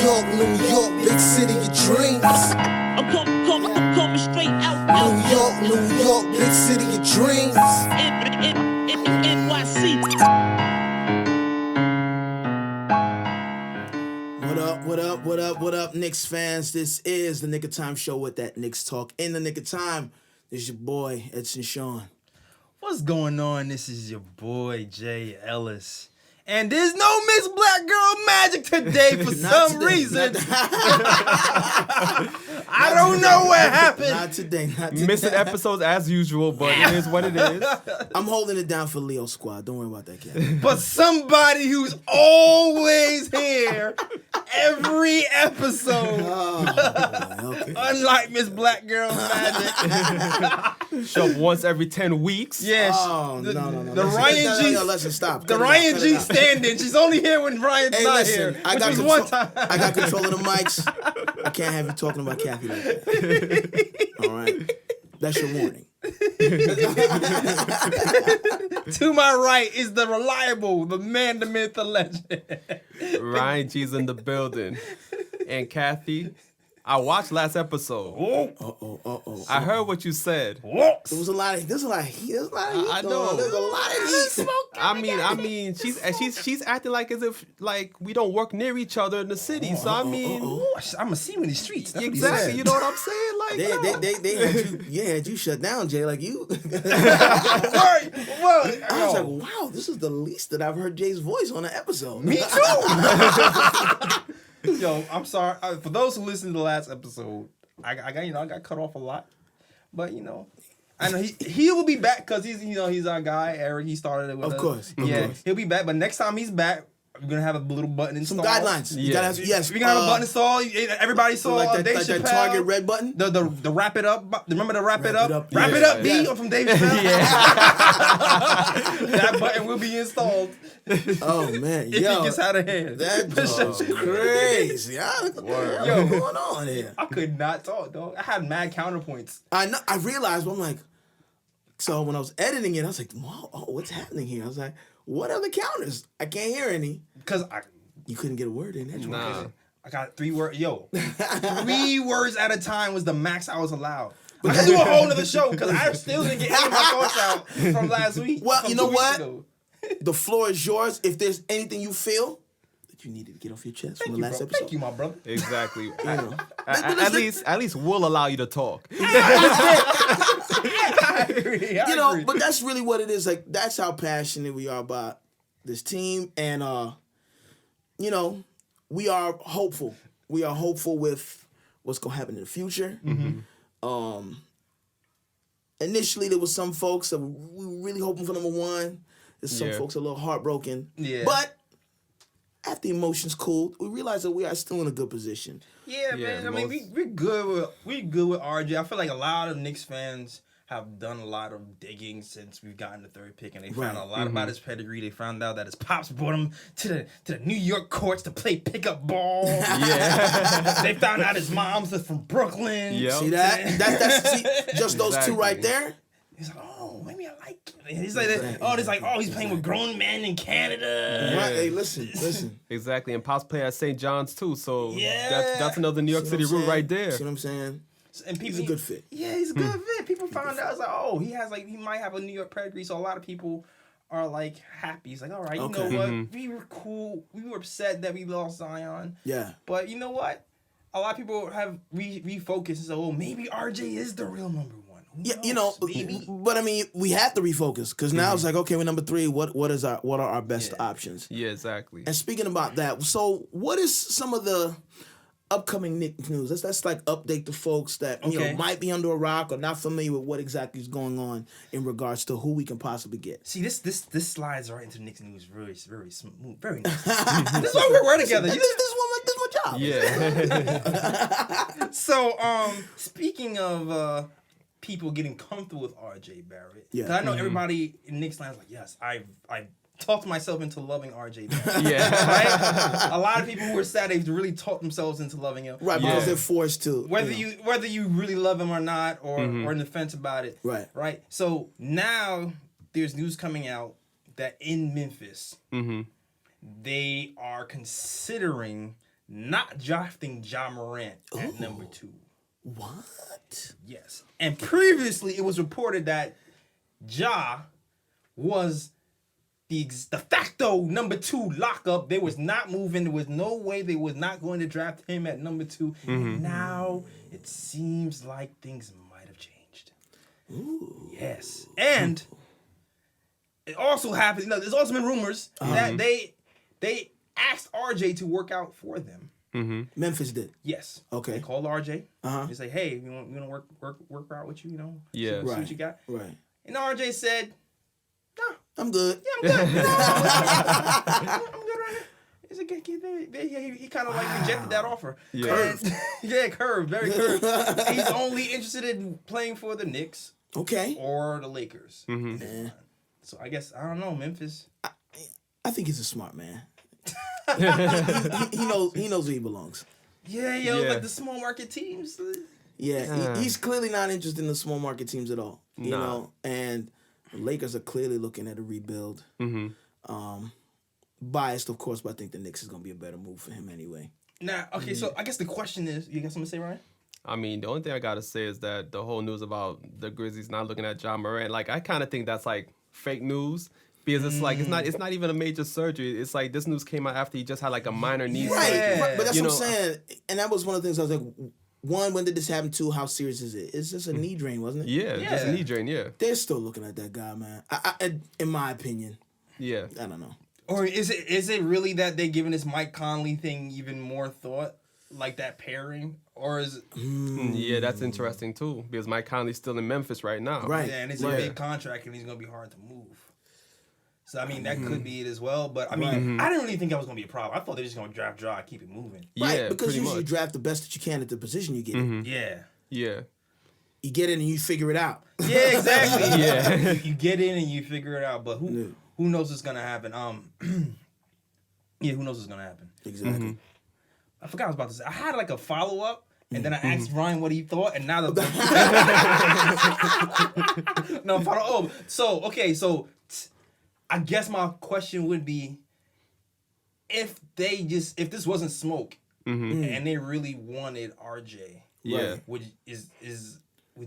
New York, big city of dreams. I'm coming straight out. New York, big city of dreams. NYC. What up, Knicks fans? This is the Nick of Time show with that Knicks talk. In the Nick of Time, this is your boy, Edson Sean. What's going on? This is your boy, Jay Ellis. And there's no Miss Black Girl Magic today for some reason. I don't know what happened. Not today. Missing episodes as usual, but it is what it is. I'm holding it down for Leo Squad. Don't worry about that, cat. But somebody who's always here every episode. Oh, okay. Unlike Miss Black Girl Magic. Show up once every 10 weeks. Yeah. Oh, no. The Ryan G. Listen, stop. The Ryan G. stand-in. She's only here when Ryan's not here. I got one time. I got control of the mics. I can't have you talking about Kathy like that. All right? That's your warning. To my right is the reliable, the man, the myth, the legend. Ryan G's in the building. And Kathy, I watched last episode. Uh-oh. I heard what you said. There's a lot of heat. I know. There's a lot of heat. I mean, she's acting like as if like we don't work near each other in the city. So I mean, I'm gonna see him in the streets. That's exactly. You know what I'm saying? Like They had you shut down, Jay. Like you. I I was like, wow, this is the least that I've heard Jay's voice on an episode. Me too. Yo, I'm sorry for those who listened to the last episode. I got cut off a lot, but I know he will be back because he's our guy. Eric, he started it with us. Of course. He'll be back. But next time he's back, we're gonna have a little button installed. Some guidelines. Yeah. You gotta have, yes. We're gonna have a button installed. Everybody saw like Dave that Chappelle. Target red button. The wrap it up. Remember the wrap it up? Yeah. Wrap it up, B Yeah. from Dave Chappelle. That button will be installed. Oh man, If he gets out of hand. That was crazy. What's going on here? I could not talk, dog. I had mad counterpoints. I know. I realized. I'm like, so when I was editing it, I was like, "Whoa, what's happening here?" I was like, "What are the counters? I can't hear any." Because You couldn't get a word in. That's Nah. I got 3 words. 3 words at a time was the max I was allowed. But I could do a whole nother show because I still didn't get any of my thoughts out from last week. Well, you know 2 weeks what? ago. The floor is yours. If there's anything you feel that you needed to get off your chest from the last episode, Thank you, my brother. exactly. know. At least we'll allow you to talk. I agree. I agree. But that's really what it is. Like, that's how passionate we are about this team, and we are hopeful. We are hopeful with what's gonna happen in the future. Mm-hmm. Initially, there was some folks that we were really hoping for number one. There's some folks a little heartbroken. Yeah. But after emotions cooled, we realized that we are still in a good position. Yeah, Yeah, man. I mean, we're good with RJ. I feel like a lot of Knicks fans have done a lot of digging since we've gotten the 3rd pick, and they found a lot about his pedigree. They found out that his pops brought him to the New York courts to play pickup ball. Yeah. They found out his mom's from Brooklyn. Yep. See that? That's just those two right there. He's like, oh, maybe I like him. He's like, he's playing with grown men in Canada. Right? Hey, listen. Exactly. And Pop's play at St. John's too. So Yeah. that's another New York See City what I'm route saying? right there. See what I'm saying? And people, He's a good fit. Yeah, he's a good fit. People found out, it's like, oh, he might have a New York pedigree. So a lot of people are like happy. He's like, all right, you know what? We were cool. We were upset that we lost Zion. Yeah. But you know what? A lot of people have refocused and said, oh, maybe RJ is the real number one. Who knows, baby? But I mean, we have to refocus because now it's like, okay, we're number 3. What are our best options? Yeah, exactly. And speaking about that, so what is some of the upcoming Knicks news? Let's like update the folks that might be under a rock or not familiar with what exactly is going on in regards to who we can possibly get. See, this slides right into Knicks news very, very smooth, very nice. This is why we're together. This is my job. Yeah. So, speaking of people getting comfortable with RJ Barrett, 'cause I know everybody in Knicks land is like, yes, I talked myself into loving RJ Barrett. Yeah. Right? A lot of people who are sad, they've really talked themselves into loving him. Right, because they're forced to. Whether you really love him or not, or in the fence about it. Right. Right. So now there's news coming out that in Memphis, they are considering not drafting Jah Morant at number 2. What? Yes. And previously, it was reported that Ja was the de facto number 2 lockup. They was not moving. There was no way they was not going to draft him at number 2. And now it seems like things might have changed. Ooh. Yes. And it also happened, there's also been rumors that they asked RJ to work out for them. Memphis did. Yes. Okay. They called RJ. Uh-huh. They say, hey, we want to work out with you, Yeah. see what you got. Right. And RJ said, no. I'm good. Yeah, I'm good. I'm good right now. He's like, he kind of like rejected that offer. Yeah. Curved. Yeah, curved. Very curved. He's only interested in playing for the Knicks Okay. or the Lakers. Yeah. So I guess, I don't know, Memphis. I think he's a smart man. he knows where he belongs. Yeah, Yeah. like the small market teams. Yeah, he's clearly not interested in the small market teams at all. You Nah. know, and the Lakers are clearly looking at a rebuild. Biased, of course, but I think the Knicks is going to be a better move for him anyway. Now, okay, so I guess the question is, you got something to say, Ryan? I mean, the only thing I gotta say is that the whole news about the Grizzlies not looking at Jah Morant, like I kind of think that's like fake news because it's like it's not even a major surgery. It's like this news came out after he just had like a minor knee Right, surgery. right, but that's You what know, I'm saying. And that was one of the things I was like, one, when did this happen? Two, how serious is it? It's just a knee drain, wasn't it? Yeah, just a knee drain. Yeah, They're still looking at that guy, man. I in my opinion, yeah. I don't know. Or is it really that they're giving this Mike Conley thing even more thought, like that pairing, or is it? Yeah, that's interesting too because Mike Conley's still in Memphis right now. Right. Yeah, and it's a big contract, and he's gonna be hard to move. So I mean, that could be it as well. But I mean, I didn't really think that was gonna be a problem. I thought they were just gonna draft Jah, keep it moving. Right, Yeah, because pretty usually you much. draft the best that you can at the position you get in. Yeah. Yeah, You get in and you figure it out. Yeah, exactly. Yeah. you get in and you figure it out, but who knows what's gonna happen? Yeah, who knows what's gonna happen? Exactly. I forgot what I was about to say. I had like a follow up, and then I asked Ryan what he thought, and now the no follow. Oh, so okay, so I guess my question would be, if this wasn't smoke, and they really wanted RJ, yeah. would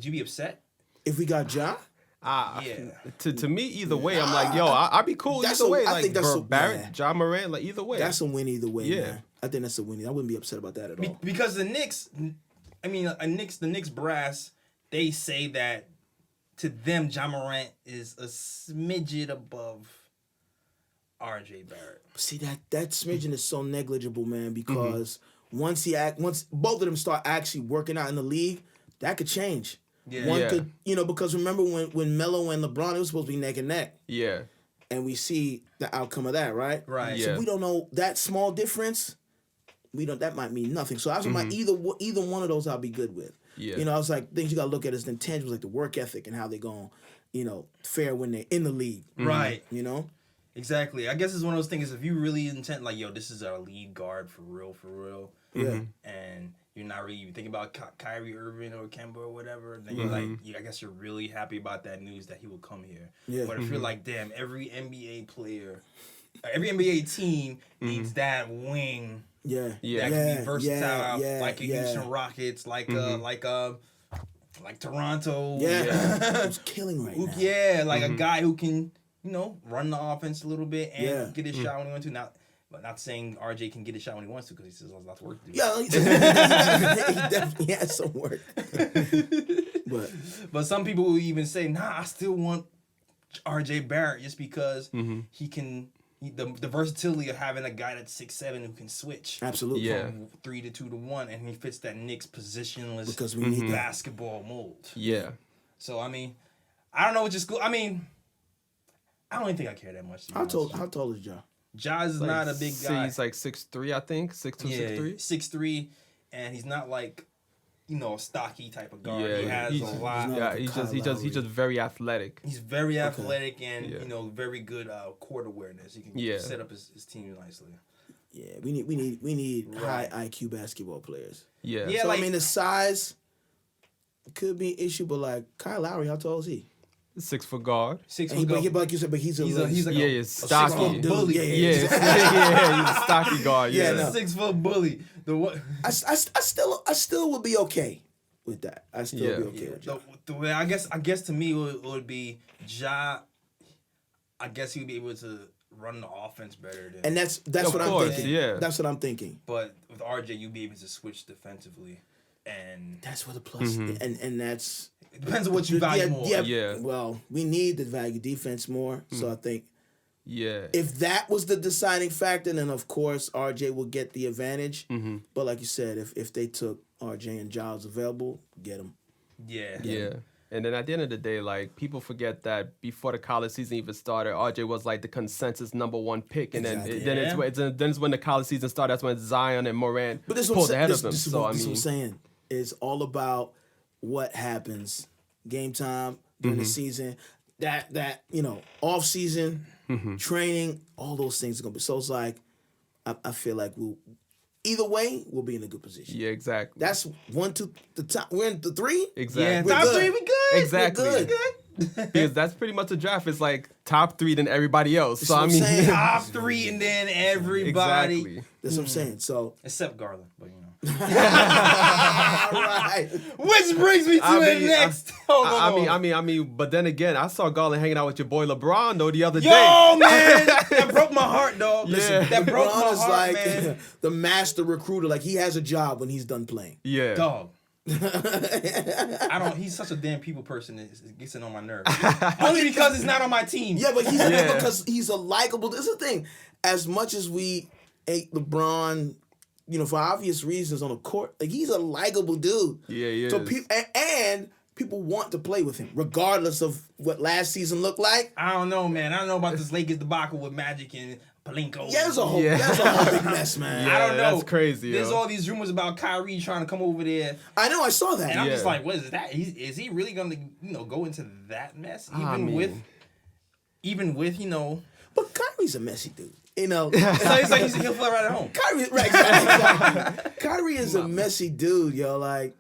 you be upset? If we got Ja, Yeah. To me, either way, I'm like, yo, I'd be cool That's either a- way. I Like think that's a- Barrett, yeah. Jah Morant, like either way. that's a win either way. Yeah. Man. I think that's a win. I wouldn't be upset about that at all. Because the Knicks, the Knicks brass, they say that to them, Jah Morant is a smidget above RJ Barrett. See that smidgen is so negligible, man. Because once both of them start actually working out in the league, that could change. Yeah. One Yeah. could, because remember when Melo and LeBron, it was supposed to be neck and neck, Yeah. and we see the outcome of that, right? Right. Yeah. So we don't know that small difference. That might mean nothing. So I was like, either one of those I'll be good with. Yeah. I was like, things you gotta look at as intangibles, like the work ethic and how they going, fare when they're in the league. Right. Exactly. I guess it's one of those things. If you really intend, like, yo, this is our lead guard for real, Yeah. and you're not really even thinking about Kyrie Irving or Kemba or whatever, then you're like, I guess you're really happy about that news that he will come here. Yeah. But if you're like, damn, every NBA player, every NBA team needs that wing. Yeah. Yeah. That can be versatile, yeah, like a Houston Rockets, like Toronto. Yeah. It's killing right now. Yeah, like a guy who can, run the offense a little bit and get his shot when he wants to. But not saying RJ can get his shot when he wants to, because he still has lots of work to do. Yeah, he definitely has some work. But some people will even say, nah, I still want RJ Barrett just because he can. The versatility of having a guy that's 6'7" who can switch Absolutely. Yeah. from 3 to 2 to 1, and he fits that Knicks positionless Because we need that. basketball mold. Yeah. So I mean, I don't know what your school. I mean, I don't even think I care that much. How tall is Ja? Ja is not a big guy. He's like 6'3", I think. 6'2", 6'3". 6'3", and he's not like, a stocky type of guard. Yeah, He has he's- a lot. not Yeah, like a he's Kyle just Lowry. very athletic. He's very athletic and Yeah. very good court awareness. He can Yeah. set up his team nicely. Yeah, we need high IQ basketball players. Yeah. Yeah. So like- I mean, the size could be an issue, but like Kyle Lowry, how tall is he? 6-foot guard. 6 And foot but guard. like you said, but he's like Yeah, a stocky. 6-foot bully. Yeah, Yeah, he's a stocky guard. Yeah, Yeah, no. 6 foot bully. The what? I still would be okay with that. I still be okay with that. The way I guess to me it would be Ja. I guess he would be able to run the offense better than. And that's Of what course, I'm thinking. yeah. That's what I'm thinking. But with RJ, you'd be able to switch defensively, and That's where the plus and that's it depends on what you value more. Yeah. Well, we need to value defense more. So I think yeah. if that was the deciding factor, then of course RJ will get the advantage. But like you said, if they took RJ and Giles available, get them. Yeah. Yeah. And then at the end of the day, like, people forget that before the college season even started, RJ was like the consensus #1 pick, and Exactly. then it's when the college season started. That's when Zion and Morant But this pulled is ahead what of him. this is So what I mean, I'm saying. It's all about what happens game time during the season. That off season training, all those things are gonna be. So it's like I feel like either way we'll be in a good position. yeah, exactly. That's 1, 2, the top. We're in the 3. exactly. Yeah. We're Top good. 3, we good. Exactly. We're good. Because that's pretty much a draft. It's like top 3 than everybody else. So what I I'm mean, saying. Top 3 and then everybody. exactly. That's what I'm saying. So Except Garland, but all right. Which brings me to the next. I mean, but then again, I saw Garland hanging out with your boy LeBron though the other day. Yo, man, that broke my heart, dog. Yeah. That broke my LeBron is heart, like man. the master recruiter. Like he has a job when he's done playing. Yeah. Dog. He's such a damn people person. It gets it on my nerves. Only because it's not on my team. Yeah, but Yeah. because he's a likable. This is the thing. As much as we hate LeBron, for obvious reasons on the court, like he's a likable dude. Yeah, he So is. people want to play with him, regardless of what last season looked like. I don't know, man. I don't know about this Lakers debacle with Magic and Palinko. Yeah, there's a whole big mess, man. I don't know. That's crazy. There's yo. all these rumors about Kyrie trying to come over there, I know. I saw that. and I'm just Yeah. like, what is that? Is he really gonna, go into that mess? I mean- Even with, But Kyrie's a messy dude. So it's like he'll fly right at home. Kyrie, right? Exactly. Kyrie is a messy dude, yo. Like,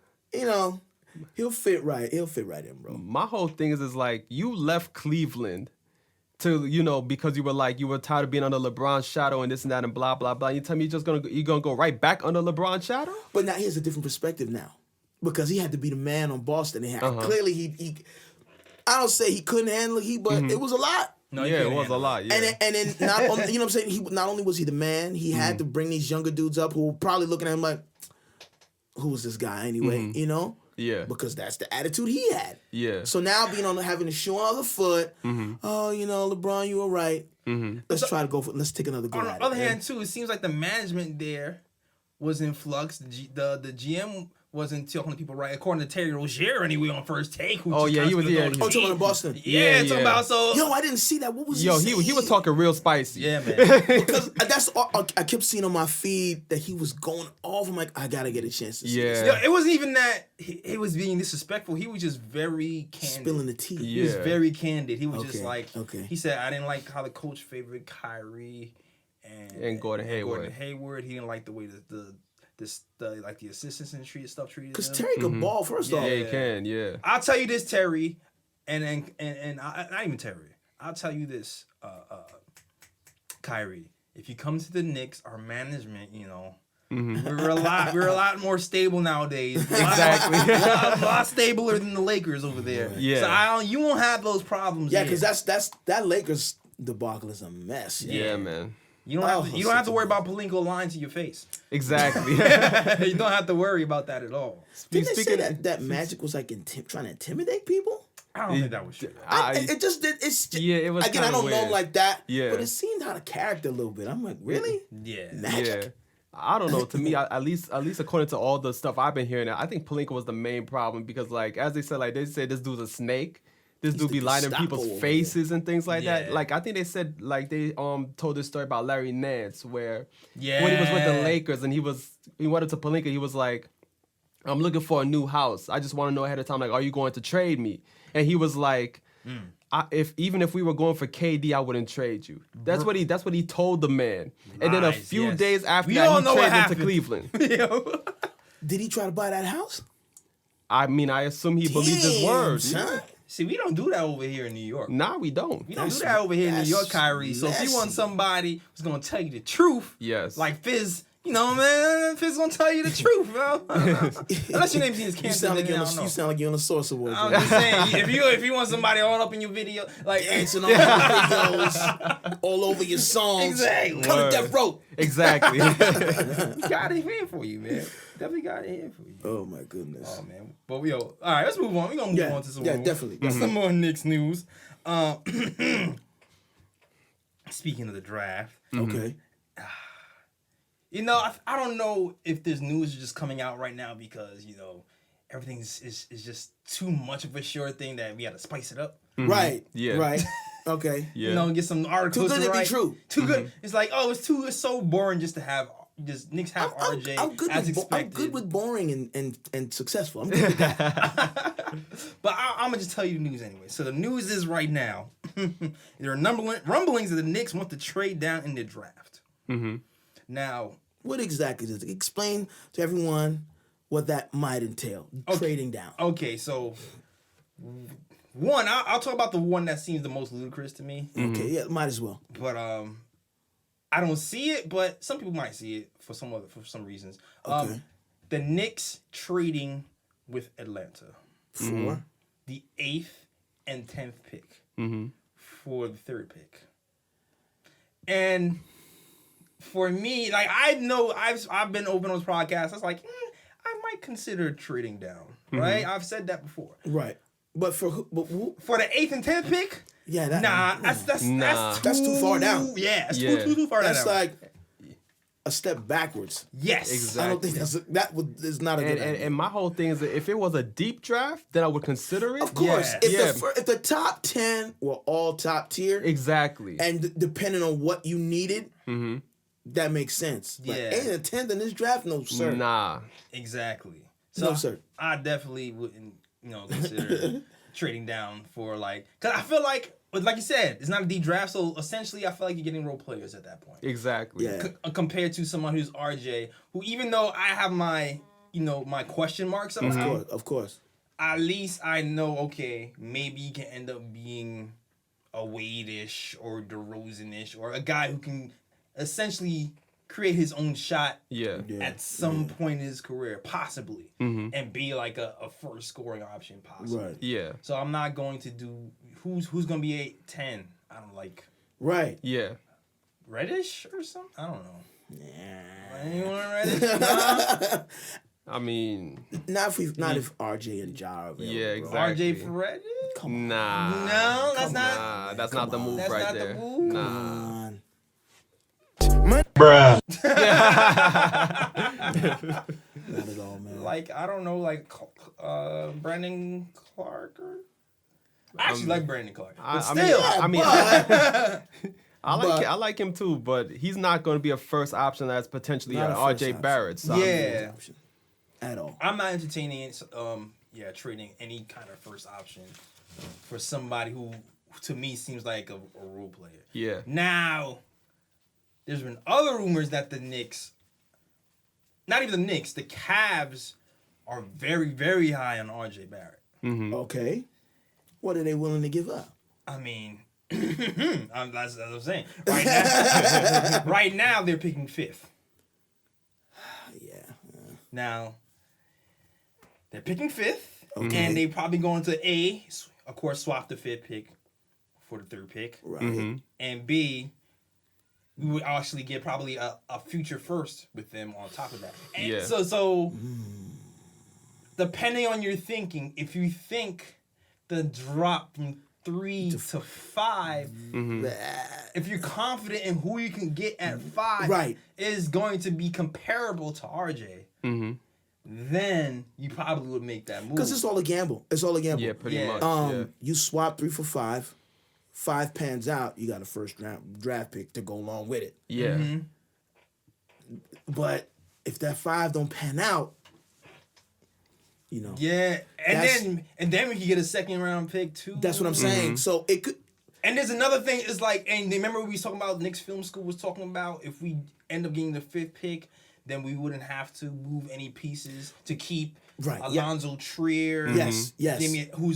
he'll fit right. He'll fit right in, bro. My whole thing is like you left Cleveland to because you were tired of being under LeBron's shadow and this and that and blah blah blah. You tell me you're gonna go right back under LeBron's shadow? But now he has a different perspective now, because he had to be the man on Boston. Clearly, he I don't say he couldn't handle the heat, but it was a lot. No, Yeah, it was a lot. Yeah. And then not only, you know what I'm saying, he not only was he the man, he had to bring these younger dudes up who were probably looking at him like, who's this guy anyway? Yeah. Because that's the attitude he had. Yeah. So now having a shoe on the other foot, LeBron, you were right. Let's try to let's take another go On at the other it. hand, too, it seems like the management there was in flux. The GM wasn't talking to people right, according to Terry Rozier anyway on First Take. Who Oh, just yeah, he was- constantly yeah, going to Oh, the talking team. about Boston. Yeah, Yeah, talking about so. Yo, I didn't see that. What was Yo, he he was talking real spicy. Yeah, man. Because that's all, I kept seeing on my feed that he was going off. I'm like, I gotta get a chance to see this. Yeah. Yo, it wasn't even that he was being disrespectful. He was just very candid. Spilling the tea. He was Yeah. very candid. He was just Okay, like, okay. he said, I didn't like how the coach favored Kyrie And Gordon Hayward. He didn't like the way the assistants and treated Because him. Terry could ball, first off. Yeah, he can. Yeah. I'll tell you this, Terry, and not even Terry. I'll tell you this, Kyrie. If you come to the Knicks, our management, we're a lot more stable nowadays. Exactly. a lot stabler than the Lakers over there. Yeah. So you won't have those problems. Yeah, here. because that Lakers debacle is a mess. Yeah, man. You don't have to worry about Palinko lying to your face. Exactly. You don't have to worry about that at all. Didn't they say that Magic was like trying to intimidate people? I don't think that was true. It just did. Yeah, it was again. I kinda don't know him weird. like that. Yeah. but it seemed out of character a little bit. I'm like, really? Yeah. Magic? Yeah. I don't know. To me, at least according to all the stuff I've been hearing, I think Palinka was the main problem because, like, as they said, this dude's a snake. This dude the be lying in Gestapo people's over faces and things like Yeah. that. Like, I think they said, like, they told this story about Larry Nance where Yeah. when he was with the Lakers and he wanted to Palinka, he was like, I'm looking for a new house. I just want to know ahead of time, like, are you going to trade me? And he was like, even if we were going for KD, I wouldn't trade you. That's what he told the man. And then a Lies, few yes. days after We that, all he know what traded him to happened. Cleveland. Did he try to buy that house? I mean, I assume he believed his Damn, word. son. See, we don't do that over here in New York. Nah, we don't. We don't do that over here in New York, Kyrie. So if you want somebody who's gonna tell you the truth, yes, like Fizz, you know, man, Fizz gonna tell you the truth, bro. Unless your name is Cancer. You sound like you're on a Source Award. I'm just saying, if you want somebody all up in your video, like dancing all over your videos, all over your songs, exactly, cut a death rope. Exactly. Got it here for you, man. Definitely got it here for you. Oh my goodness. Oh man, but all right. Let's move on. We're gonna move on to some more. Definitely. Some more Knicks news. Speaking of the draft, okay. You know, I don't know if this news is just coming out right now because, you know, everything is just too much of a sure thing that we got to spice it up. Right. Yeah. Right. Okay. Yeah. You know, get some articles. Too good to be true. Too good. It's like, it's so boring just to have Knicks have RJ as expected. I'm good with boring and successful. I'm good with that. But I'm gonna just tell you the news anyway. So the news is right now, there are rumblings that the Knicks want to trade down in the draft. Mm-hmm. Now, what exactly is it? Explain to everyone what that might entail. Trading down. Okay, so one, I'll talk about the one that seems the most ludicrous to me. Okay, yeah, might as well. But I don't see it, but some people might see it for some reasons. Okay. The Knicks trading with Atlanta for the 8th and 10th pick for the 3rd pick. And for me, like I know I've been open on this podcast. I was like, I might consider trading down. Right? I've said that before. Right. But for who? For the 8th and 10th pick? Yeah, that's too far down. Yeah, that's too far down. That's like a step backwards. Yes, exactly. I don't think is not a good idea. And my whole thing is that if it was a deep draft, then I would consider it. Of course, if the top 10 were all top tier, exactly, and depending on what you needed, that makes sense. Yeah, but 8th and 10th in this draft, no sir. Nah, exactly. So no sir. I definitely wouldn't, consider trading down for because I feel like you said, it's not a deep draft, so essentially I feel like you're getting role players at that point. Exactly. Yeah. Compared to someone who's RJ, who even though I have my, my question marks about, of course, at least I know, okay, maybe he can end up being a Wade-ish or DeRozan-ish or a guy who can essentially create his own shot at some point in his career, possibly, and be like a first scoring option, possibly. Right. Yeah. So I'm not going to do who's going to be 8-10. I don't like. Right. Yeah. Reddish or something. I don't know. Yeah. Anyone Reddish? No? I mean, not if RJ and Jah are available. Yeah, exactly. RJ for Reddish? Come on. Nah. No, that's not. Nah, that's not the move That's right not there. the move. Nah. Come on. Bruh. Not at all, man. I don't know, Brandon Clark or. I actually like Brandon Clark. But I like him too, but he's not going to be a first option as potentially Not an a first RJ option. Barrett. So Yeah. At all. I'm not entertaining it. Trading any kind of first option for somebody who, to me, seems like a role player. Yeah. Now, there's been other rumors that the Knicks, not even the Knicks, the Cavs are very, very high on RJ Barrett. Okay. What are they willing to give up? I mean, that's what I'm saying. Right now, they're picking 5th. Yeah. Now, they're picking 5th, and they probably going to of course, swap the 5th pick for the 3rd pick. Right. And B, we would actually get probably a future first with them on top of that. And so depending on your thinking, if you think the drop from 3 to 5, if you're confident in who you can get at 5 is going to be comparable to RJ, then you probably would make that move. Because it's all a gamble. Yeah, pretty much. You swap 3 for 5. 5 pans out, you got a first draft pick to go along with it. Yeah. But if that 5 don't pan out, Yeah, and then we could get a 2nd round pick too. That's what I'm saying. So it could. And there's another thing. It's and remember we was talking about Knicks Film School was talking about if we end up getting the 5th pick, then we wouldn't have to move any pieces to keep Right, Alonzo Trier. Yes. Damian, who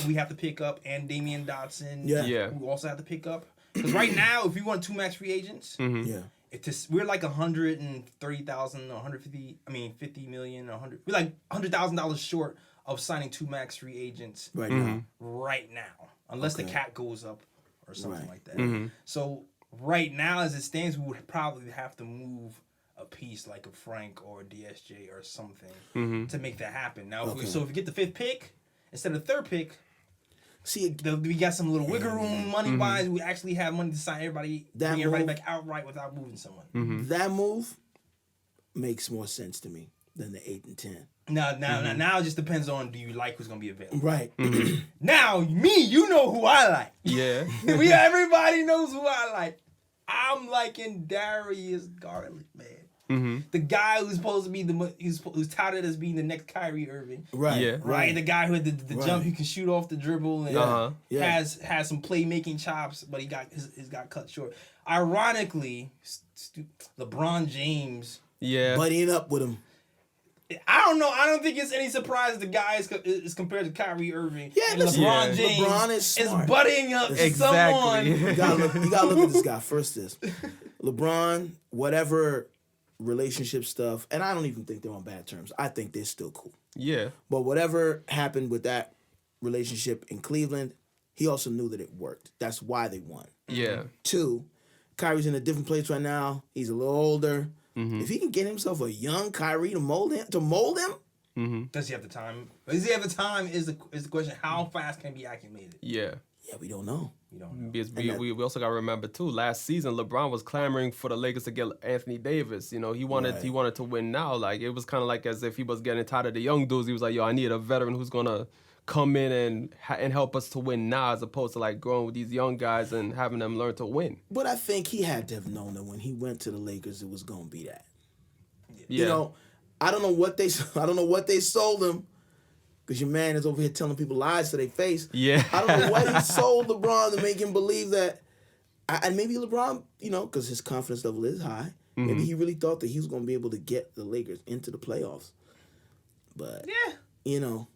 we have to pick up, and Damian Dotson. Yeah. Who also have to pick up. Because right now, if we want 2 max free agents, we're like 130,000, 150. I mean, 50 million, 100. We're like $100,000 short of signing 2 max free agents Right now. Right now, unless the cap goes up or something Right. like that. So right now, as it stands, we would probably have to move a piece like a Frank or a DSJ or something to make that happen. Now, if we get the 5th pick instead of the 3rd pick, See, we got some little wiggle room money wise. We actually have money to sign everybody, bring everybody back outright without moving someone. that move makes more sense to me than the 8 and 10. Now it just depends on, do you like who's gonna be available? Right. Now, you know who I like. Yeah. Everybody knows who I like. I'm liking Darius Garland, man. The guy who's supposed to be who's touted as being the next Kyrie Irving. Right. Yeah. Right, the guy who had the jump, who can shoot off the dribble and has some playmaking chops, but he got cut short. Ironically, LeBron James. Yeah. Buddying up with him. I don't know. I don't think it's any surprise the guy is compared to Kyrie Irving. Yeah, and listen, LeBron James LeBron is smart. buddying up to someone. You gotta look at this guy first. LeBron, whatever relationship stuff, and I don't even think they're on bad terms. I think they're still cool. Yeah. But whatever happened with that relationship in Cleveland, he also knew that it worked. That's why they won. Yeah. 2, Kyrie's in a different place right now. He's a little older. If he can get himself a young Kyrie to mold him, Does he have the time? Does he have the time? Is the question? How fast can he be acclimated? Yeah. yeah, we don't know. You don't know. Because we also got to remember too. Last season, LeBron was clamoring for the Lakers to get Anthony Davis. You know, he wanted to win now. Like it was kind of like as if he was getting tired of the young dudes. He was like, "Yo, I need a veteran who's gonna come in and help us to win now, as opposed to like growing with these young guys and having them learn to win." But I think he had to have known that when he went to the Lakers, it was gonna be that. Yeah. You know, I don't know what they sold him. Because your man is over here telling people lies to their face. Yeah. I don't know what he sold LeBron to make him believe that. And maybe LeBron, because his confidence level is high, maybe he really thought that he was going to be able to get the Lakers into the playoffs. But, and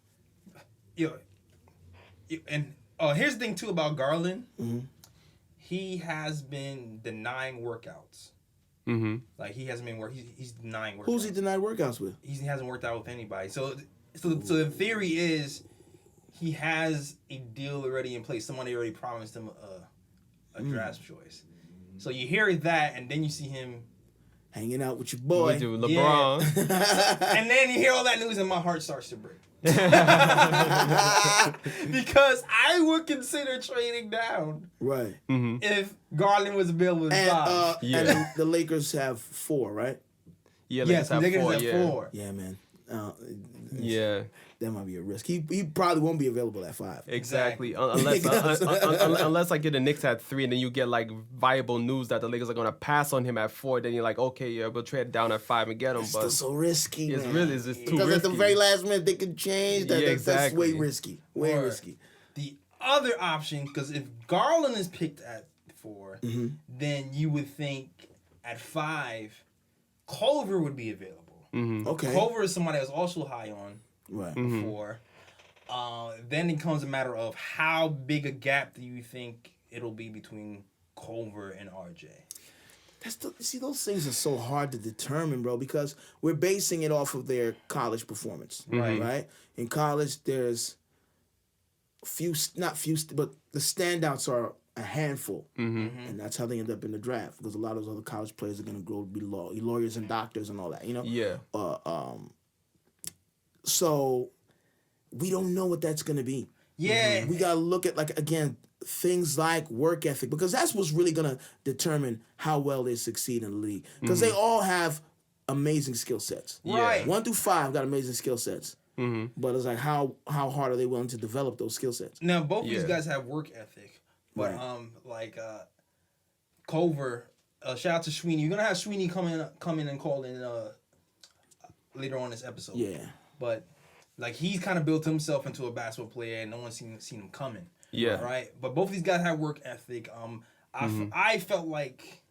here's the thing, too, about Garland. He has been denying workouts. Like, he hasn't been he's denying workouts. Who's he denied workouts with? He hasn't worked out with anybody. So the theory is he has a deal already in place. Somebody already promised him a draft choice. So you hear that, and then you see him hanging out with your boy. With you, LeBron. Yeah. And then you hear all that news, and my heart starts to break. Because I would consider trading down. Right. If Garland was available in 5. And the Lakers have 4, right? Yeah, Yes, the Lakers have 4. Yeah, man. Yeah. That might be a risk. He probably won't be available at 5. Exactly. Unless like the Knicks at 3, and then you get like viable news that the Lakers are gonna pass on him at 4, then you're like, okay, yeah, we'll trade down at 5 and get him. It's but still so risky. it's man. just too because risky. at the very last minute they could change. That's way risky. Way risky. The other option, because if Garland is picked at 4, then you would think at 5, Culver would be available. Okay. Culver is somebody that's also high on. Right. Before. Then it comes a matter of how big a gap do you think it'll be between Culver and RJ? See, those things are so hard to determine, bro, because we're basing it off of their college performance. Right? In college, there's but the standouts are a handful. And that's how they end up in the draft, because a lot of those other college players are going to grow to be lawyers and doctors and all that, Yeah. So we don't know what that's going to be. Yeah. We got to look at, like, again, things like work ethic, because that's what's really going to determine how well they succeed in the league. Because they all have amazing skill sets. Right. 1 through 5 got amazing skill sets. But it's like, how hard are they willing to develop those skill sets? Now, both these guys have work ethic. But, Culver, shout out to Shwinny. You're going to have Shwinny come in and call in later on this episode. Yeah. But like he's kind of built himself into a basketball player, and no one's seen him coming. Yeah. Right. But both of these guys have work ethic. I felt like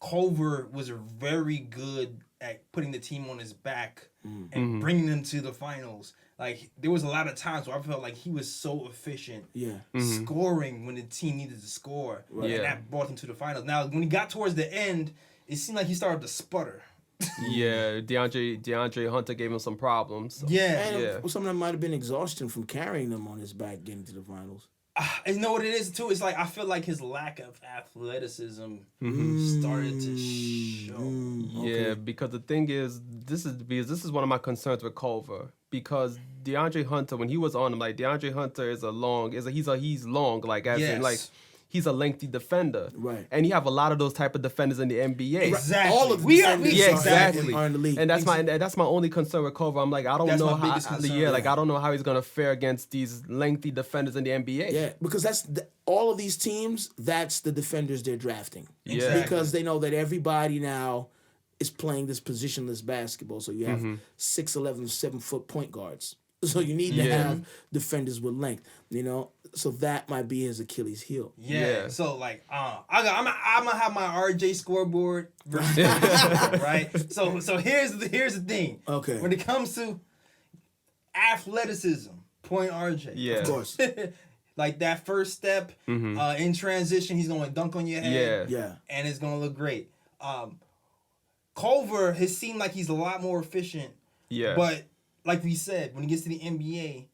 Culver was very good at putting the team on his back and bringing them to the finals. Like, there was a lot of times where I felt like he was so efficient scoring when the team needed to score. Right. And that brought them to the finals. Now, when he got towards the end, it seemed like he started to sputter. Yeah, DeAndre Hunter gave him some problems. And some of them might have been exhaustion from carrying them on his back getting to the finals. You know what it is too? It's like I feel like his lack of athleticism started to show. Yeah, because the thing is, this is one of my concerns with Culver. Because DeAndre Hunter, when he was on him, like DeAndre Hunter is he's long, like as in like he's a lengthy defender. Right. And you have a lot of those type of defenders in the NBA. Exactly. All of the exactly. are in the league. And that's my only concern with Culver. I'm like, I don't know how I don't know how he's gonna fare against these lengthy defenders in the NBA. Yeah, because all of these teams, that's the defenders they're drafting. Yeah. Because they know that everybody now is playing this positionless basketball. So you have 6'11", 7-foot point guards. So you need to have defenders with length, So that might be his Achilles heel. Yeah. So like, I'm gonna have my RJ scoreboard versus right. So here's the thing. Okay. When it comes to athleticism, point RJ. Yeah. Of course. Like that first step in transition, he's gonna dunk on your head. Yeah. And it's gonna look great. Culver has seemed like he's a lot more efficient. Yeah. But like we said, when he gets to the NBA,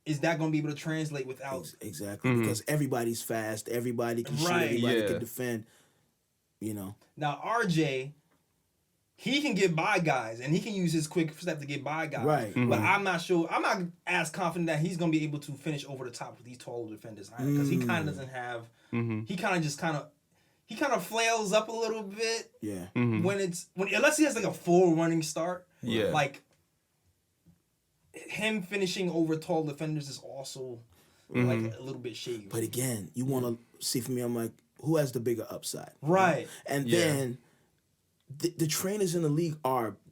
is that going to be able to translate without... Exactly, because everybody's fast, everybody can shoot, everybody can defend, Now, RJ, he can get by guys, and he can use his quick step to get by guys. Right. But I'm not as confident that he's going to be able to finish over the top with these taller defenders. Because he kind of doesn't have... He kind of flails up a little bit. Yeah. Unless he has like a full running start. Yeah. Like... him finishing over tall defenders is also like a little bit shady. But again, you want to see from me, I'm like, who has the bigger upside? Right. And then the trainers in the league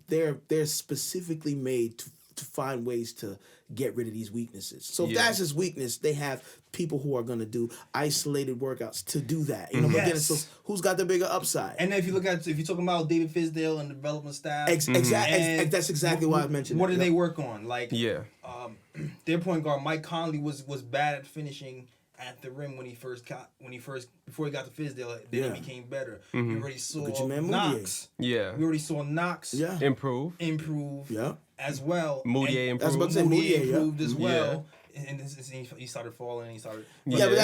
they're specifically made to find ways to get rid of these weaknesses. So if that's his weakness, they have people who are going to do isolated workouts to do that. But then so who's got the bigger upside? And then if you're talking about David Fizdale and the development staff, exactly. That's exactly why I mentioned. What did they work on? Like, Yeah. Their point guard Mike Conley was bad at finishing at the rim before he got to Fizdale. Then he became better. We already saw Knox. Yeah. We already saw Knox. Yeah. Improve. Yeah. As well. Moutier improved. That's about to say Moutier improved as well. And he started falling. And he started. Yeah, but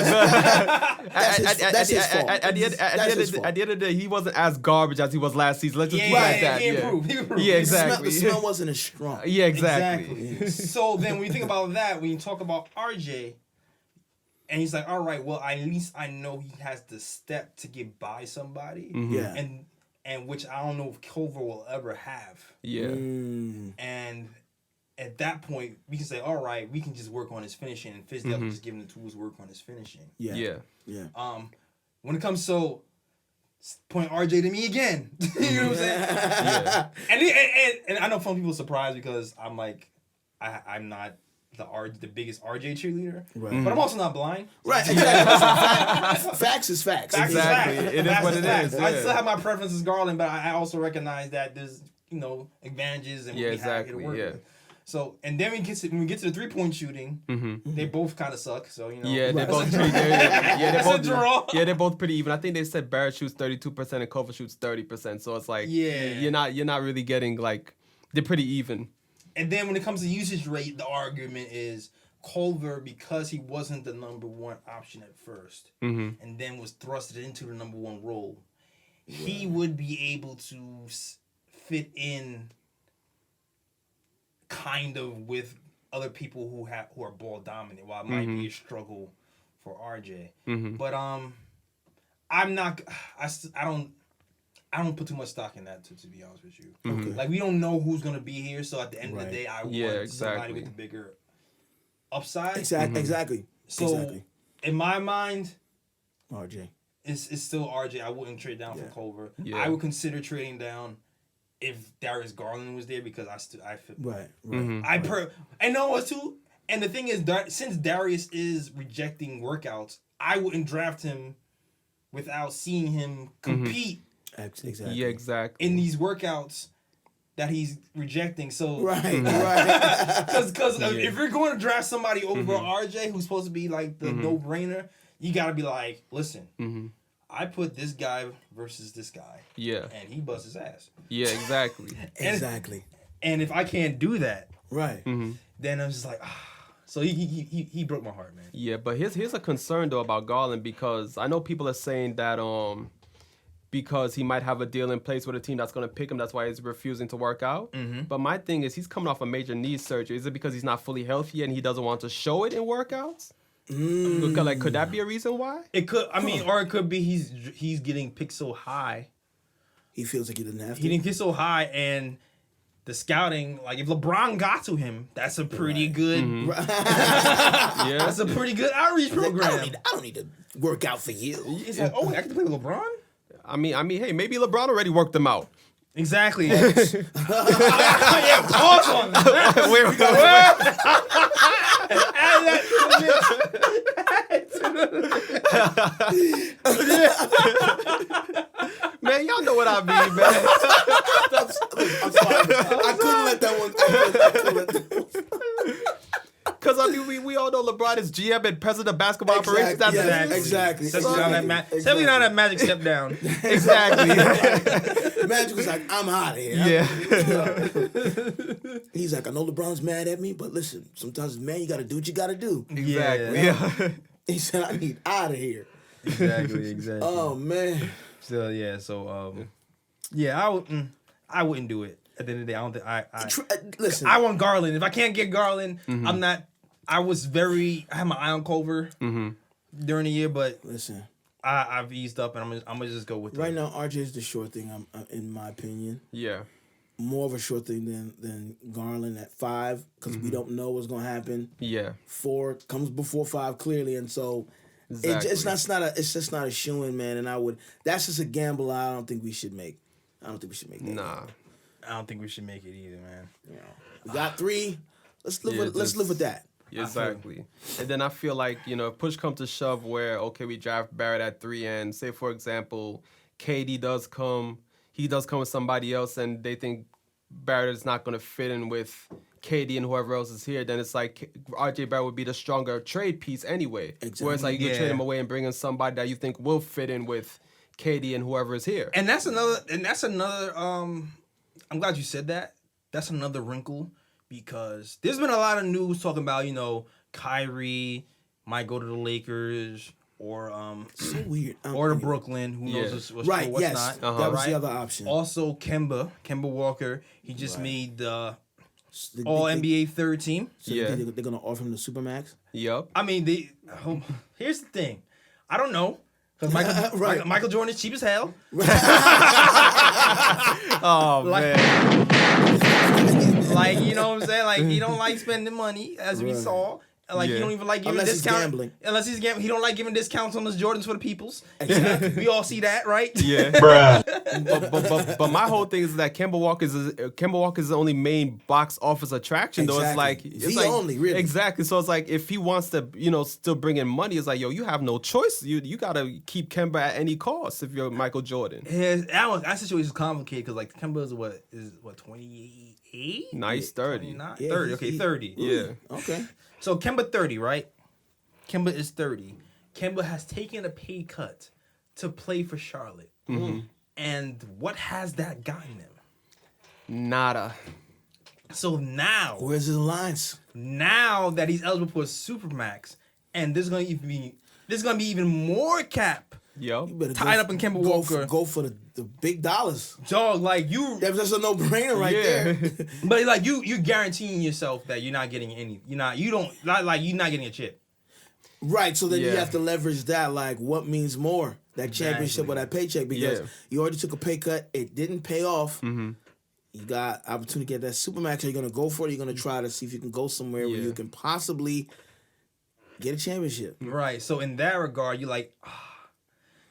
that's his fault. At the end of the day, he wasn't as garbage as he was last season. Let's just put it like that. He improved. Yeah, exactly. The smell wasn't as strong. Yeah, exactly. So then when you think about that, when you talk about RJ, and he's like, all right, well, at least I know he has the step to get by somebody. Yeah. And which I don't know if Culver will ever have. Yeah. And at that point, we can say, all right, we can just work on his finishing, and Fizdale can just give him the tools to work on his finishing. Yeah. When it comes to point RJ to me again, you know what I'm saying? And I know some people are surprised because I'm like, I'm not the biggest RJ cheerleader, but I'm also not blind. Right. Exactly. Facts is facts. Exactly. It is what it is. I still have my preference as Garland, but I also recognize that there's advantages and what we have here to work with. So, and then when we get to the 3-point shooting, they both kind of suck. So, Yeah, they both they're both pretty even. I think they said Barrett shoots 32% and Culver shoots 30%. So it's like you're not really getting like they're pretty even. And then when it comes to usage rate, the argument is Culver, because he wasn't the number one option at first, and then was thrusted into the number one role, he would be able to fit in kind of with other people who are ball dominant. While it might be a struggle for RJ, but I don't put too much stock in that, to be honest with you. Okay. Like, we don't know who's going to be here, so at the end of the day, I want somebody with a bigger upside. Exactly. So, in my mind, RJ. It's still RJ. I wouldn't trade down for Culver. Yeah. I would consider trading down if Darius Garland was there, because I feel... Right. I know what too, and the thing is, since Darius is rejecting workouts, I wouldn't draft him without seeing him compete Exactly. Yeah, exactly. in these workouts that he's rejecting. So Right. because if you're going to draft somebody over RJ, who's supposed to be like the no-brainer, you got to be like, listen, I put this guy versus this guy. Yeah. And he busts his ass. Yeah, exactly. Exactly. And if I can't do that, Right. then I'm just like, So he broke my heart, man. Yeah, but here's a concern though about Garland, because I know people are saying that because he might have a deal in place with a team that's going to pick him, that's why he's refusing to work out. But my thing is, he's coming off a major knee surgery. Is it because he's not fully healthy and he doesn't want to show it in workouts? Like, could that be a reason why? It could. I mean, or it could be he's getting picked so high. He feels like he didn't have to. He didn't get so high, and the scouting, like if LeBron got to him, that's a pretty good. Yeah, that's a pretty good outreach program. I don't need to work out for you. It's like, oh, I can play with LeBron. I mean, hey, maybe LeBron already worked them out. Exactly. Yeah, pause on that. Man, y'all know what I mean, man. I'm sorry. I couldn't let that one. I couldn't let that one. Because, I mean, we all know LeBron is GM and president of basketball operations. That's Exactly. Especially on that Magic step down. Exactly. Magic was like, I'm out of here. Yeah. He's like, I know LeBron's mad at me, but listen, sometimes, man, you got to do what you got to do. Exactly. Yeah. He said, I need out of here. Exactly. Oh, man. So, I wouldn't do it. At the end of the day, I don't think Listen. I want Garland. If I can't get Garland, I'm not. I had my eye on Culver during the year, but Listen. I've eased up, and I'm gonna just go with right now. RJ is the short thing. In my opinion. Yeah. More of a short thing than Garland at 5, because we don't know what's gonna happen. Yeah. 4 comes before 5 clearly, and so Exactly. it's just not a shoo-in, man. And that's just a gamble I don't think we should make. I don't think we should make that. Nah. I don't think we should make it either, man. We got 3. Let's live with that. Exactly. And then I feel like, if push comes to shove where, okay, we draft Barrett at 3, and say, for example, KD does come with somebody else, and they think Barrett is not going to fit in with KD and whoever else is here, then it's like RJ Barrett would be the stronger trade piece anyway. Exactly. Whereas like you trade him away and bring in somebody that you think will fit in with KD and whoever is here. And that's another I'm glad you said that. That's another wrinkle, because there's been a lot of news talking about, Kyrie might go to the Lakers or So weird. or to Brooklyn. Who knows what's right? true, what's Yes, not. that was the other option. Also, Kemba Walker. He just made the All NBA third team. So they're gonna offer him the Supermax. Yep. I mean, here's the thing. I don't know. Because Michael Jordan is cheap as hell. Oh man. Like, you know what I'm saying? Like, he don't like spending money, as we saw. Like, he don't even like giving discounts. Unless he's gambling. He don't like giving discounts on his Jordans for the peoples. Exactly. We all see that, right? Yeah. Bruh. But my whole thing is that Kemba Walker is the only main box office attraction. Exactly. Though it's like only really. Exactly. So it's like if he wants to, still bring in money, it's like, yo, you have no choice. You gotta keep Kemba at any cost if you're Michael Jordan. That situation is complicated because like Kemba is what 28? Nice 30. 30. Okay, 30. Yeah. Okay. So Kemba 30, right? Kemba is 30. Kemba has taken a pay cut to play for Charlotte. Mm-hmm. And what has that gotten him? Nada. So now, Where's his alliance? now that he's eligible for a Supermax, and there's gonna be even more cap Yep. You better tied up in Kemba Walker. Go for the big dollars. Dog, like you, That's a no-brainer right there. but like you're guaranteeing yourself that you're not getting any. You're not getting a chip. Right, so then you Yeah. have to leverage that, like, what means more? That championship or that paycheck? Because you already took a pay cut. It didn't pay off. Mm-hmm. You got opportunity to get that Supermax. Are you going to go for it? You're going to try to see if you can go somewhere where you can possibly get a championship. Right. So in that regard, you're like,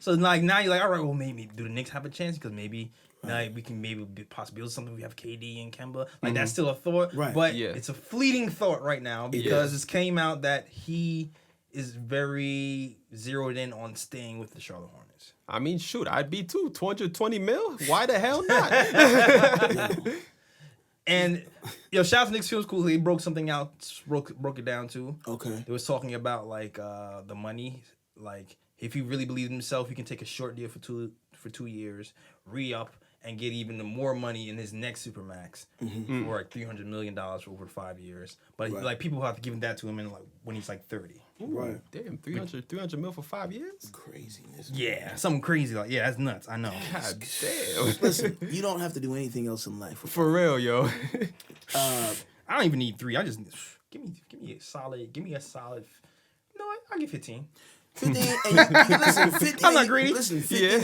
so like now you're like, all right, well maybe do the Knicks have a chance because maybe now we can possibly build something. We have KD and Kemba. Like that's still a thought, Right. But it's a fleeting thought right now because it came out that he is very zeroed in on staying with the Charlotte Hornets. experience. I mean, shoot, I'd be too. 220 mil? Why the hell not? And shout out to Knicks Film School. They broke something out, broke it down too. Okay. They was talking about like the money. Like if he really believes in himself, he can take a short deal for 2 years, re-up, and get even more money in his next Supermax for like $300 million for over 5 years. But like people have to give that to him in like when he's like 30. Right. Damn, 300 mil for 5 years? Craziness. Yeah, something crazy like that's nuts. I know. God damn. Listen, you don't have to do anything else in life. For real, yo. I don't even need 3. I just give me a solid. Give me a solid. You know what? I'll get 15. 15, and you listen, 15. I'm not greedy. Listen, 15, and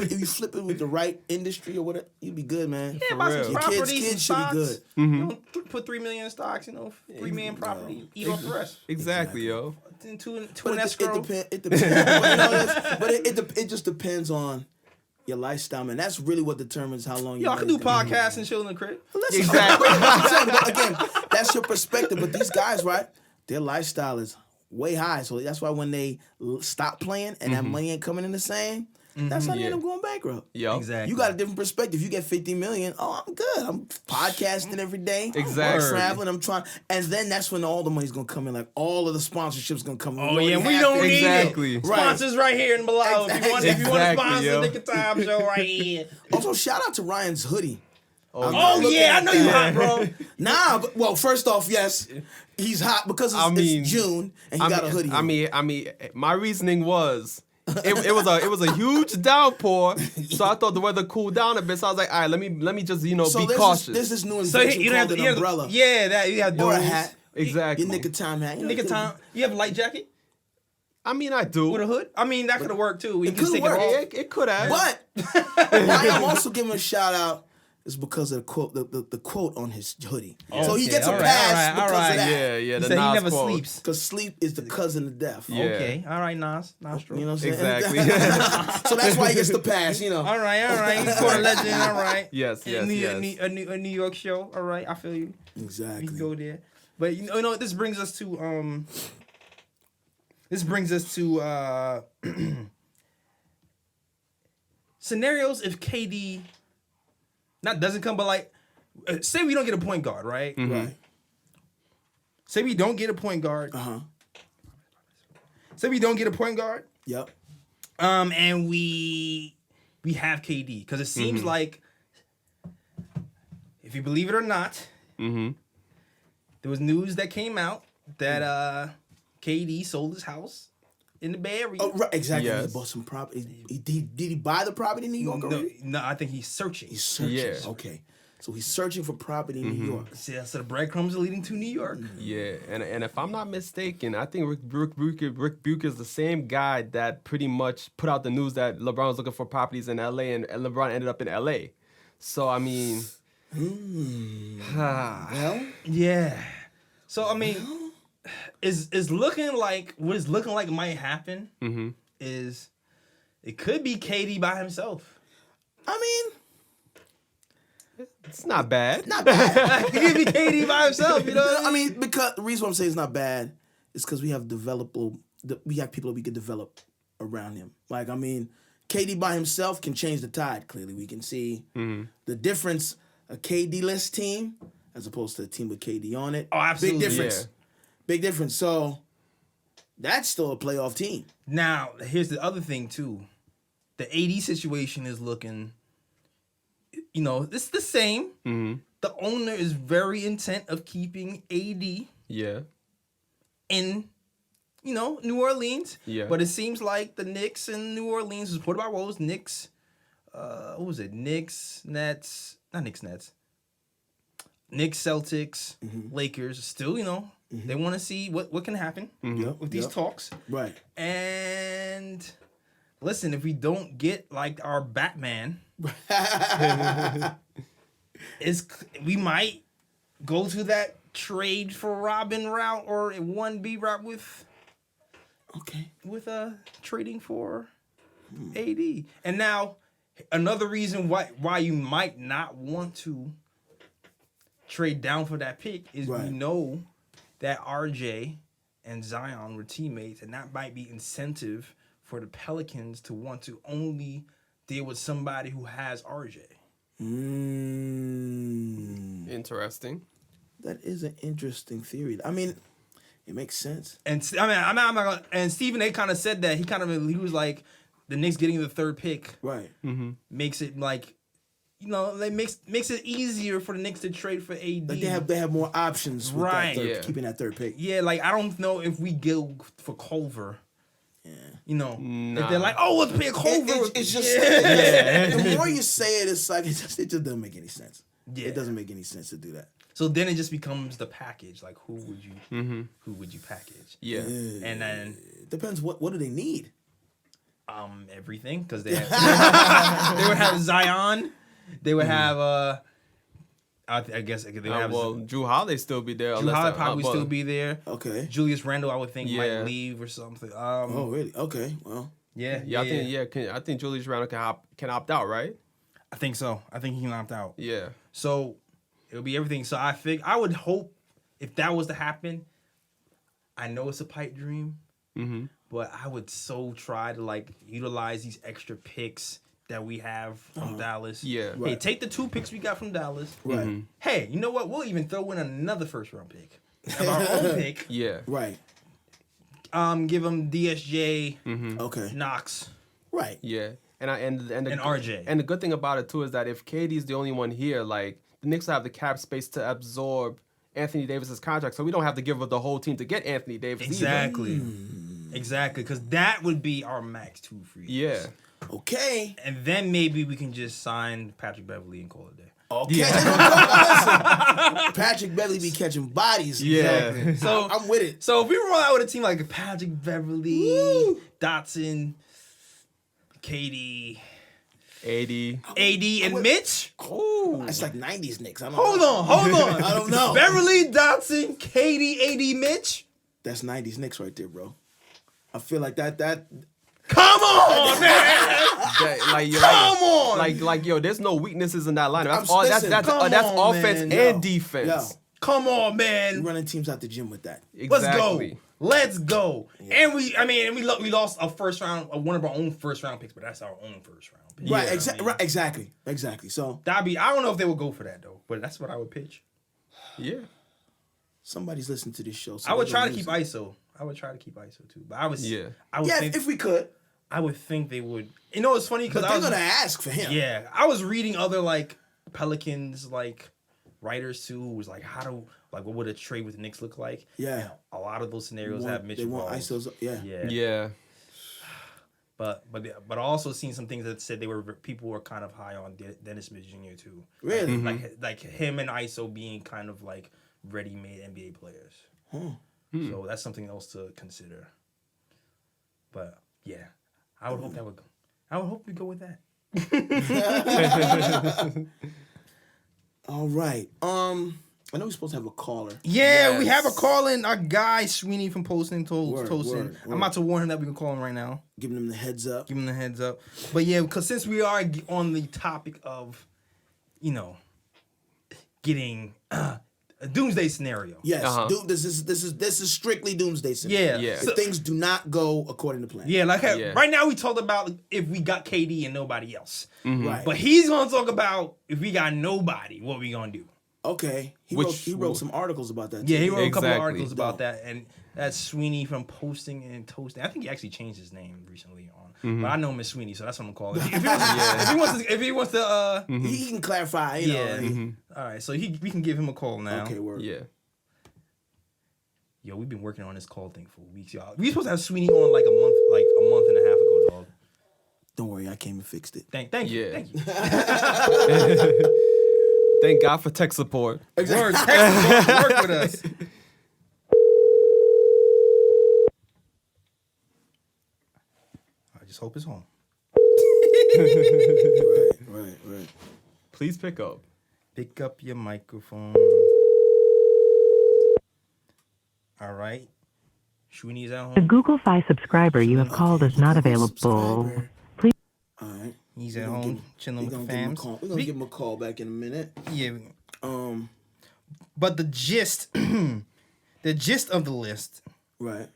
if you flip it with the right industry or whatever, you'd be good, man. Yeah, buy some Your properties, kids some should be stocks. good. You know, put $3 million in stocks. 3 million property. Eat off the rest. Exactly, yo. Then two in But escrow. it depends. But it just depends on your lifestyle, man. That's really what determines how long. I can do podcasts and chill in the crib. Listen, Exactly. Again, that's your perspective. But these guys, right? Their lifestyle is way high, so that's why when they stop playing and that money ain't coming in the same, that's how they end up going bankrupt. Yo. Exactly. You got a different perspective. You get 50 million. Oh, I'm good. I'm podcasting every day. Exactly. I'm traveling. I'm trying, and then that's when all the money's gonna come in. Like all of the sponsorships gonna come in. Oh yeah, we don't need Exactly. it. Sponsors right here in below. If you want to sponsor yo. Nick of Time show right here. Also, shout out to Ryan's hoodie. Oh yeah, I know you hot, bro. Nah, but, well, first off, yes, he's hot because it's June and he got a hoodie. I mean, my reasoning was it was a huge downpour, so I thought the weather cooled down a bit. So I was like, all right, let me just be cautious. There's this new So invention you called have an umbrella Yeah, that you have or a those. hat. Exactly. Your Nick of Time hat. Nick of Time. You have a light jacket I mean, I do. with a hood. I mean, that could have worked too. You It can could've take it worked. off. It could have. But why I'm also giving a shout out is because of the quote, the quote on his hoodie. So he Okay, gets a all right, pass all right, because all of that. Yeah, He the said he Nas never quote. sleeps. Because sleep is the cousin of death. Yeah. Okay, all right, Nas true. You know what I'm saying? Exactly. So that's why he gets the pass, you know. All right. He's for a legend. All right. Yes. A New York show. All right, I feel you. Exactly. We can go there. But you know, this brings us to scenarios if KD doesn't come, but like say we don't get a point guard, right? Right. Say we don't get a point guard. Uh-huh. Say we don't get a point guard. Yep. And we have KD because it seems like, if you believe it or not, there was news that came out that KD sold his house in the Bay Area. Oh, right. Exactly. Yes. He bought some property. Did he buy the property in New York already? No, I think he's searching. He's searching. Yeah. Okay. So he's searching for property in New York. So the breadcrumbs are leading to New York. Yeah, and if I'm not mistaken, I think Rick Bucher is the same guy that pretty much put out the news that LeBron was looking for properties in LA, and LeBron ended up in LA. So I mean, Well, Yeah. So I mean, is looking like what is looking like might happen is it could be KD by himself. I mean, it's not bad. not bad. It could be KD by himself. You know what I mean, because the reason why I'm saying it's not bad is because we have people that we can develop around him. Like, I mean, KD by himself can change the tide. Clearly, we can see the difference. A KD-less team as opposed to a team with KD on it. Oh, absolutely. Big difference. Yeah. Big difference. So that's still a playoff team. Now, here's the other thing too. The AD situation is looking, it's the same. The owner is very intent of keeping AD Yeah. in, New Orleans. Yeah. But it seems like the Knicks in New Orleans is supported by Rose. Knicks, what was it? Knicks, Nets, not Knicks, Nets. Knicks, Celtics, Lakers. Still, they want to see what can happen with these talks. Right. And listen, if we don't get like our Batman, we might go to that trade for Robin route or a 1B route with trading for AD. And now another reason why you might not want to trade down for that pick is we know that RJ and Zion were teammates, and that might be incentive for the Pelicans to want to only deal with somebody who has RJ. Interesting. That is an interesting theory. I mean, it makes sense. And I mean, I'm not gonna. And Stephen A. kind of said that he was like, the Knicks getting the third pick Right. makes it like, they makes it easier for the Knicks to trade for AD. Like they have more options with Right. keeping that third pick. Yeah, like I don't know if we go for Culver. Yeah. If they're like, oh, let's pick Culver. It's just the more you say it, it's like it just doesn't make any sense. Yeah. It doesn't make any sense to do that. So then it just becomes the package. Like, who would you package? Yeah. And then Depends what do they need? everything, because they would have Zion. They would have I guess they would have Drew Holiday still be there. Drew Holiday probably still be there. Okay. Julius Randle, I would think, might leave or something. Oh really? Okay. Well. I think Julius Randle can opt out, right? I think so. I think he can opt out. Yeah. So it'll be everything. So I would hope if that was to happen. I know it's a pipe dream, but I would so try to like utilize these extra picks that we have from Dallas. Yeah. Hey, Right. take the 2 picks we got from Dallas. Right. Hey, you know what? We'll even throw in another first-round pick. Of our own pick. Yeah. Right. Give them DSJ, Okay. Knox, Yeah. And RJ. And the good thing about it too is that if KD's the only one here, like the Knicks have the cap space to absorb Anthony Davis's contract, so we don't have to give up the whole team to get Anthony Davis. Exactly. Exactly, because that would be our max 2 free. Yeah. Okay. And then maybe we can just sign Patrick Beverly and call it a day. Okay. Listen, Patrick Beverly be catching bodies. Yeah. Exactly. So I'm with it. So if we roll out with a team like Patrick Beverly, Dotson, KD, AD, and Mitch. Oh, it's like 90s Knicks. I don't Hold know. on. I don't know. Beverly, Dotson, KD, AD, Mitch. That's 90s Knicks right there, bro. I feel like that Come on, man. Come on. Like, yo, there's no weaknesses in that lineup. That's on, offense man. and defense. Yo. Come on, you man. running teams out the gym with that. Exactly. Let's go. Yeah. And we lost a first round, one of our own first round picks, but that's our own first round pick. Right, Yeah, exactly. So I don't know if they would go for that though, but that's what I would pitch. Yeah. somebody's listening to this show. So I would they're try to gonna keep use it. ISO. I would try to keep ISO too, but I would Yeah, think, if we could. I would think they would. You know, it's funny because But they're gonna ask for him. Yeah, I was reading other like Pelicans like writers too, who was like, what would a trade with the Knicks look like? Yeah. And a lot of those scenarios have Mitch They want involved. ISOs. Yeah. Yeah. But I also seen some things that said people were kind of high on Dennis Smith Jr. too. Really? Like him and ISO being kind of like ready-made NBA players. So that's something else to consider. But yeah, I would hope we go with that. All right. I know we're supposed to have a caller. Yeah, Yes. we have a call in. Our guy Shwinny from Posting Word. I'm about to warn him that we can call him right now. Giving them the heads up. Give him the heads up. But yeah, because since we are on the topic of, getting a doomsday scenario. Yes. Uh-huh. This is strictly doomsday scenario. Yeah. Yeah. If things do not go according to plan. Yeah, Yeah. right now we talked about if we got KD and nobody else. Right. But he's gonna talk about if we got nobody, what we gonna do. Okay. He wrote some articles about that. Yeah, he too. wrote a couple of Exactly. articles about that, and that's Sweeney from Posting and Toasting. I think he actually changed his name recently on, but I know him as Sweeney, so that's what I'm gonna call it. If he wants to, He can clarify. You know. All right, so we can give him a call now. Okay. Word. Yeah. Yo, we've been working on this call thing for weeks, y'all. We supposed to have Sweeney on like a month and a half ago, dog. Don't worry, I came and fixed it. Thank you, Yeah. thank you. Thank God for tech support. Word, text us, work with us. I just hope it's home. Right. Please pick up. Pick up your microphone. All right. Shwinny's at The home. Google Fi subscriber you have called is not available. Subscriber. Please. All right. He's at home chilling with the fams. We're gonna give him a call back in a minute. Yeah. But the gist, of the list. Right.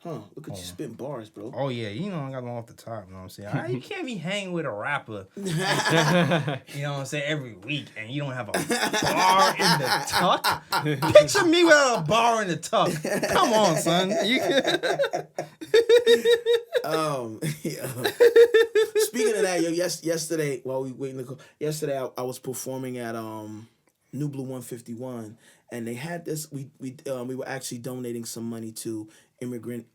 Huh? Look at you spitting bars, bro. Oh yeah, you know I got one off the top. You know what I'm saying? You can't be hanging with a rapper. You know what I'm saying? Every week, and you don't have a bar in the tuck. Picture me without a bar in the tuck. Come on, son. Yeah. Speaking of that, yo, yesterday while we waiting to go, yesterday I was performing at New Blue 151, and they had this. We were actually donating some money to immigrant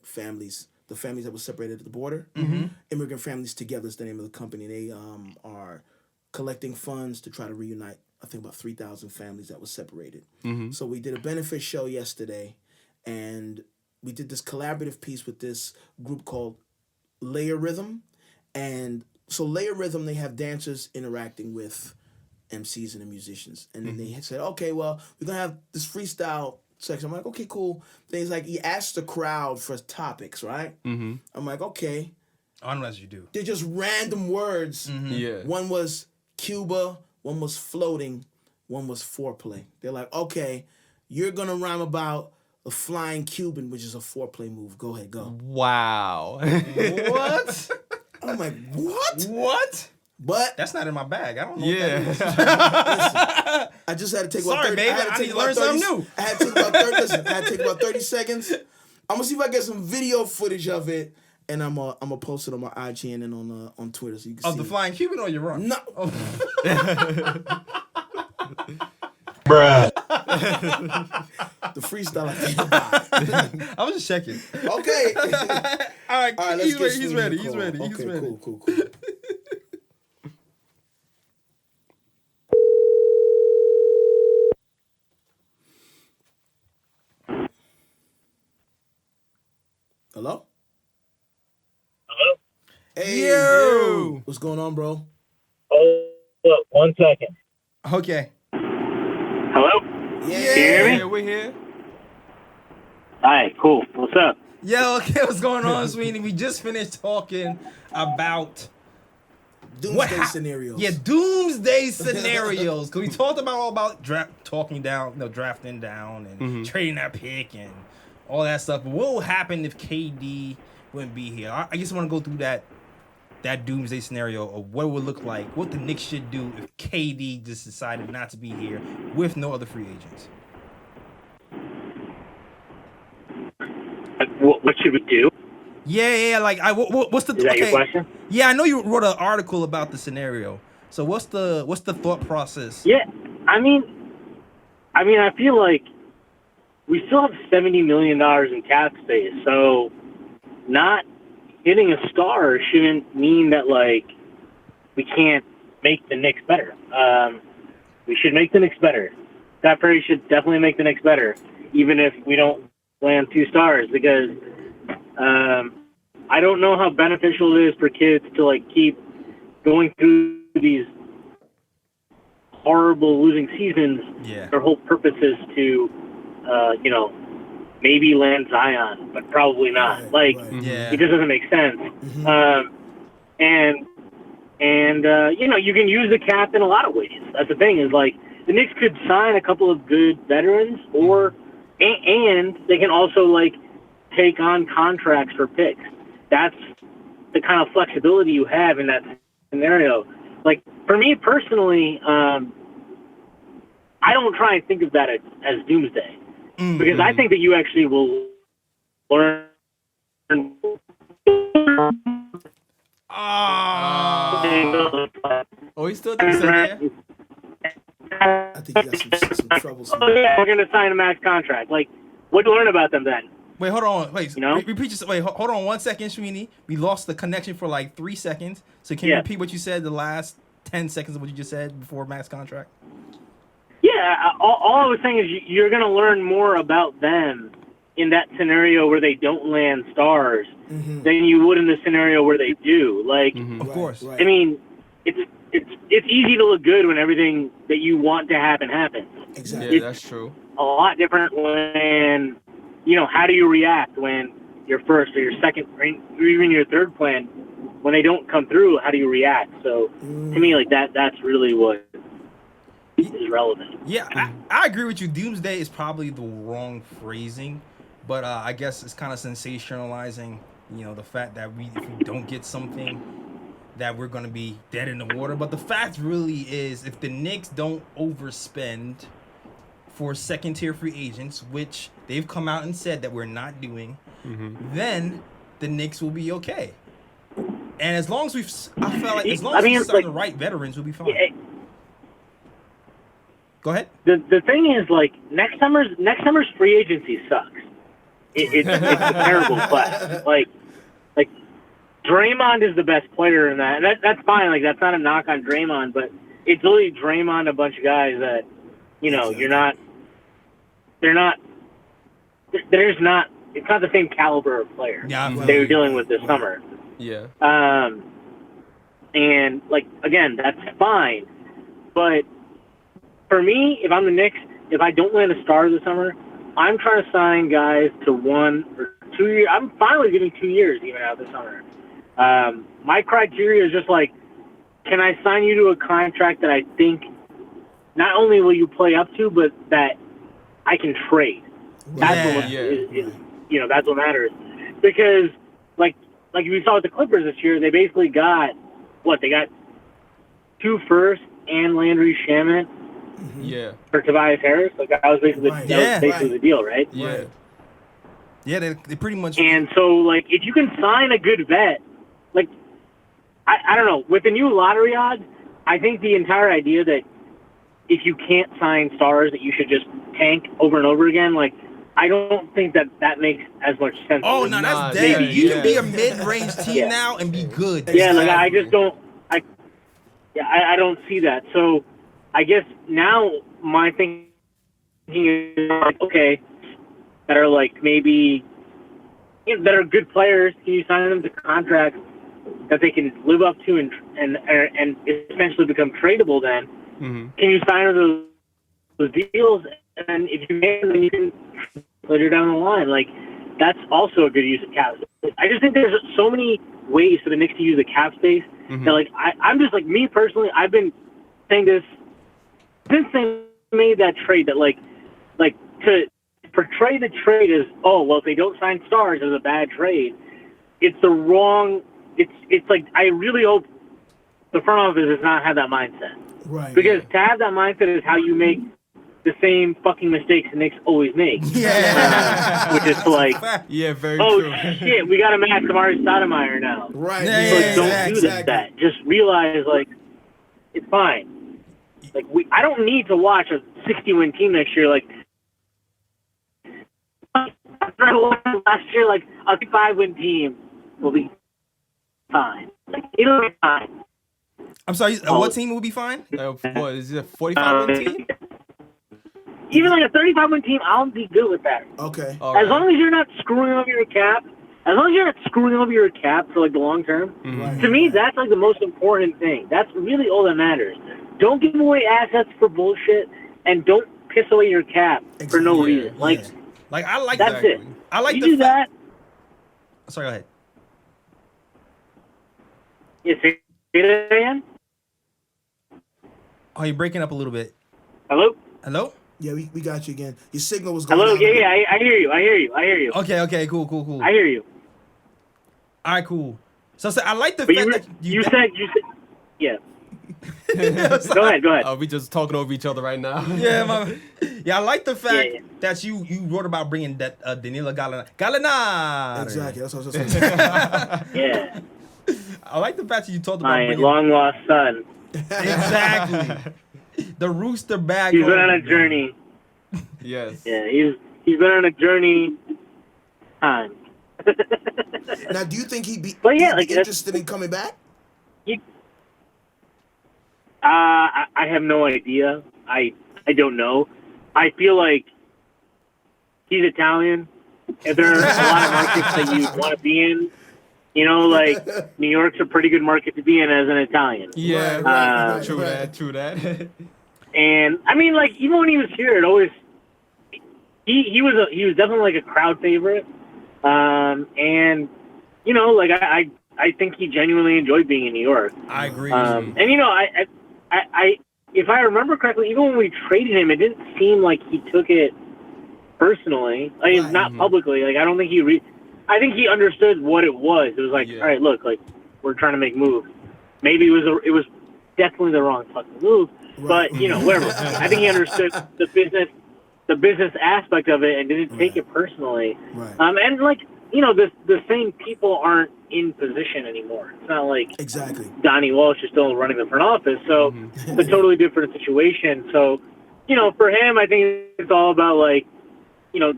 families, the families that were separated at the border. Mm-hmm. Immigrant Families Together is the name of the company. They are collecting funds to try to reunite, I think, about 3,000 families that were separated. Mm-hmm. So we did a benefit show yesterday, and we did this collaborative piece with this group called Layer Rhythm. And so Layer Rhythm, they have dancers interacting with MCs and the musicians. And then they said, okay, well, we're going to have this freestyle section. I'm like, okay, cool. Things like he asked the crowd for topics, right? Mm-hmm. I'm like, okay. Unless you do. They're just random words. Mm-hmm. Yeah. One was Cuba, one was floating, one was foreplay. They're like, okay, you're going to rhyme about a flying Cuban, which is a foreplay move. Go ahead, go. Wow. What? I'm like, what? What? But that's not in my bag. I don't know. Yeah. What that is. Listen, I just had to take Sorry, about 30 baby. I need to learn something new. I had to take about 30 listen, I had to take about 30 seconds. I'm gonna see if I get some video footage of it, and I'm gonna post it on my IG and then on Twitter so you can see. Of the flying Cuban or you're wrong? No. Oh. Bruh. The freestyle I think about. I was just checking. Okay. All right, let's he's get ready. He's Shwinny ready. to He's call. ready. Okay, He's ready. Cool. Hello? Hello? Hey. Yo. What's going on, bro? Oh, look, 1 second. Okay. Hello? Yeah. Can you hear me? Yeah, we're here. All right, cool. What's up? Yo, okay, what's going on, Shwinny? We just finished talking about Doomsday scenarios. Yeah, doomsday scenarios. Because we talked about all about drafting down and trading that pick and all that stuff. But what will happen if KD wouldn't be here? I just want to go through that doomsday scenario of what it would look like, what the Knicks should do if KD just decided not to be here with no other free agents. What should we do? Yeah. Like, what's the? Is that your question? Yeah, I know you wrote an article about the scenario. So what's the thought process? Yeah, I mean, I feel like we still have $70 million in cap space, so not hitting a star shouldn't mean that like we can't make the Knicks better. We should make the Knicks better. Scott Perry should definitely make the Knicks better, even if we don't land 2 stars, because I don't know how beneficial it is for kids to like keep going through these horrible losing seasons. Yeah. Their whole purpose is to, maybe land Zion, but probably not. Right. Yeah. It just doesn't make sense. And you can use the cap in a lot of ways. That's the thing, is like the Knicks could sign a couple of good veterans, or and they can also like take on contracts for picks. That's the kind of flexibility you have in that scenario. Like for me personally, I don't try and think of that as doomsday, because I think that you actually will learn. Oh, he's still there. I think you got some trouble. We're going to sign a max contract. Like, what do you learn about them then? Wait, hold on. Wait, You know? repeat yourself. Wait, hold on 1 second, Shwinny. We lost the connection for like 3 seconds. So can you repeat what you said, the last 10 seconds of what you just said before max contract? Yeah, all I was saying is you're going to learn more about them in that scenario where they don't land stars than you would in the scenario where they do. Like, Of course. Right. I mean, it's easy to look good when everything that you want to happen happens. Exactly. Yeah, that's true. A lot different when, how do you react when your first or your second or even your third plan, when they don't come through, how do you react? So to me, like that's really what is relevant. Yeah, I agree with you. Doomsday is probably the wrong phrasing. but I guess it's kind of sensationalizing, the fact that if we don't get something, that we're gonna be dead in the water. But the fact really is, if the Knicks don't overspend for second-tier free agents, which they've come out and said that we're not doing, then the Knicks will be okay. And as long as we sign the right veterans, we'll be fine. Yeah, go ahead. The thing is, like, next summer's free agency sucks. It's a terrible class. Like Draymond is the best player in that, and that's fine. Like, that's not a knock on Draymond, but it's really Draymond, a bunch of guys that, it's not the same caliber of player they were dealing with this summer. Yeah. And, like, again, that's fine. But for me, if I'm the Knicks, if I don't land a star this summer, I'm trying to sign guys to 1 or 2 years. I'm finally giving 2 years even out this summer. My criteria is just like, can I sign you to a contract that I think not only will you play up to, but that I can trade. That's that's what matters. Because like we saw with the Clippers this year, they basically got they got 2 firsts and Landry Shamet for Tobias Harris. Like, that was basically the deal, right? Yeah. Yeah, they pretty much. And so, like, if you can sign a good vet, like, I don't know, with the new lottery odds, I think the entire idea that if you can't sign stars that you should just tank over and over again, like, I don't think that makes as much sense. Oh, no, that's dead. You can be a mid-range team now and be good. Yeah, like, I just don't. I don't see that. So I guess now my thinking is, like, okay, that are like maybe that are good players. Can you sign them to contracts that they can live up to and essentially become tradable? Then can you sign those deals? And if you can, then you can later down the line. Like, that's also a good use of cap space. I just think there's so many ways for the Knicks to use the cap space that, like, I'm just, like, me personally, I've been saying this since they made that trade, that like to portray the trade as, if they don't sign stars, it's a bad trade. It's the wrong. It's like, I really hope the front office does not have that mindset. Right. Because to have that mindset is how you make the same fucking mistakes the Knicks always make. Yeah. Which is to, like, very true. Shit, we got to match Amari Stoudemire now. Right. Don't do that. Just realize, like, it's fine. Like, I don't need to watch a 60-win team next year. Like, after I watched last year, like, a 55-win team will be fine. Like, it'll be fine. I'm sorry, what team will be fine? What, is it a 45-win team? Even like a 35-win team, I'll be good with that. Okay. As long as you're not screwing over your cap, for, like, the long term, to me, that's, like, the most important thing. That's really all that matters. Don't give away assets for bullshit, and don't piss away your cap for no reason. Like, I like that's that. it. I like you do that. Sorry, go ahead. Yeah, say that again. Oh, you're breaking up a little bit. Hello? Yeah, we got you again. Your signal was going Hello? down. Yeah, I hear you. Okay, cool. I hear you. All right, cool. So I like the But fact that you said, yeah. Go ahead. We just talking over each other right now. I like the fact that you wrote about bringing that Danilo Gallinari. Exactly, that's what I was saying. Yeah. I like the fact that you talked about My long lost son. Exactly. The rooster bag. He's been on a journey. Yes. Yeah, he's been on a journey. Time. Now, do you think he'd be interested in coming back? I have no idea. I don't know. I feel like he's Italian. If there are a lot of markets that you want to be in, like, New York's a pretty good market to be in as an Italian. Yeah, true that. And I mean, like, even when he was here, it always he was definitely like a crowd favorite. And like, I think he genuinely enjoyed being in New York. I agree. And I if I remember correctly, even when we traded him, it didn't seem like he took it personally. Like, Right. not publicly. Like, I don't think I think he understood what it was. It was like, all right, look, like, we're trying to make moves. Maybe it was definitely the wrong fucking move, Right. but whatever. I think he understood the business aspect of it and didn't take it personally. Right. And like, the same people aren't in position anymore. It's not like Exactly. Donnie Walsh is still running the front office, so it's a totally different situation. So, for him, I think it's all about like,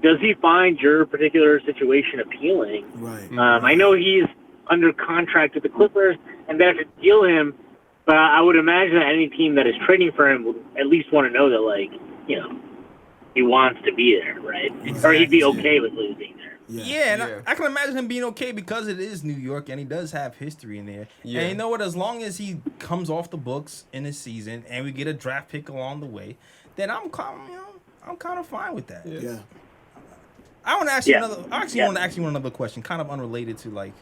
does he find your particular situation appealing? Right. I know he's under contract with the Clippers, and they have to deal him, but I would imagine that any team that is trading for him would at least want to know that, like, he wants to be there, right? Or he'd be okay with being there. Yeah, and I can imagine him being okay because it is New York and he does have history in there. Yeah. And you know what? As long as he comes off the books in this season and we get a draft pick along the way, then I'm kind of fine with that. Yeah. I want to ask you another. I actually want to ask you another question, kind of unrelated to like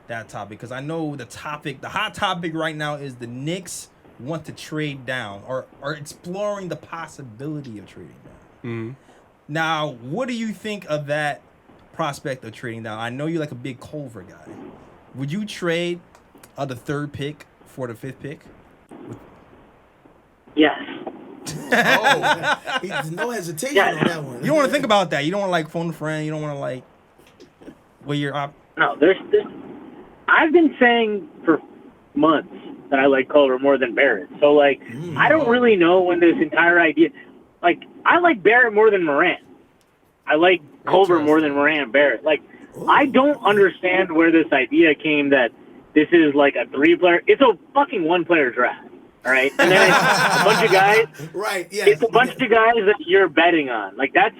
that topic, because I know the hot topic right now is the Knicks want to trade down or are exploring the possibility of trading down. Mm-hmm. Now, what do you think of that prospect of trading down? I know you're like a big Culver guy. Would you trade the 3rd pick for the 5th pick? Yes. There's no hesitation on that one. You don't want to think about that. You don't want to like phone a friend. You don't want to like where you're up. No, there's I've been saying for months that I like Culver more than Barrett. So like I don't really know when this entire idea, like I like Barrett more than Morant. I like Culver more than Morant and Barrett. Like, I don't understand where this idea came that this is like a 3-player. It's a fucking 1-player draft, all right? And then it's a bunch of guys. Right, yeah. It's a bunch of guys that you're betting on. Like, that's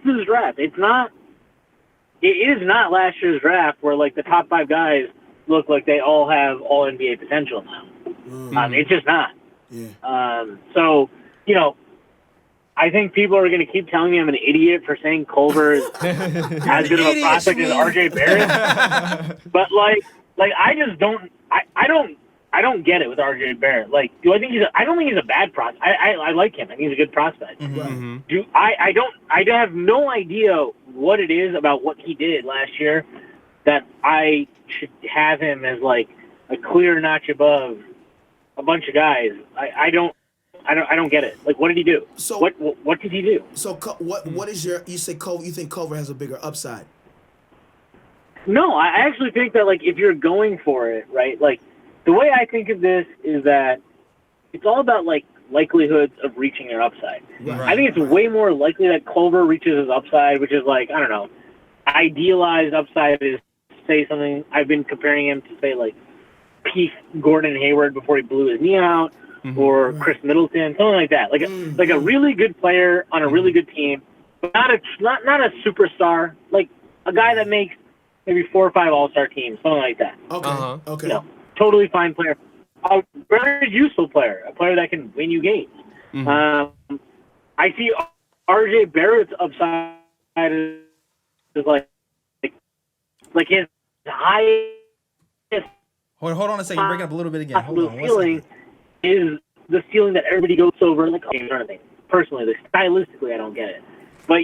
this draft. It is not last year's draft where, like, the top 5 guys look like they all have all NBA potential now. It's just not. Yeah. So, I think people are going to keep telling me I'm an idiot for saying Culver is as good of a prospect as RJ Barrett. But like I just don't I don't get it with RJ Barrett. Like, I don't think he's a bad prospect. I like him. I think he's a good prospect. Mm-hmm. I have no idea what it is about what he did last year that I should have him as like a clear notch above a bunch of guys. I don't get it. Like, what did he do? So what did he do? So what is you say Culver? You think Culver has a bigger upside? No, I actually think that like if you're going for it, right? Like the way I think of this is that it's all about like likelihoods of reaching your upside. Right. I think it's way more likely that Culver reaches his upside, which is like, I don't know, idealized upside is say something. I've been comparing him to say like peak Gordon Hayward before he blew his knee out. Or Chris Middleton, something like that. Like a really good player on a really good team, but not a superstar. Like a guy that makes maybe 4 or 5 All-Star teams, something like that. Okay. Okay. Totally fine player. A very useful player, a player that can win you games. I see RJ Barrett's upside is like his highest. Hold on a second. You're breaking up a little bit again. Hold on. Feeling is the feeling that everybody goes over like games or anything. Personally, stylistically, I don't get it. But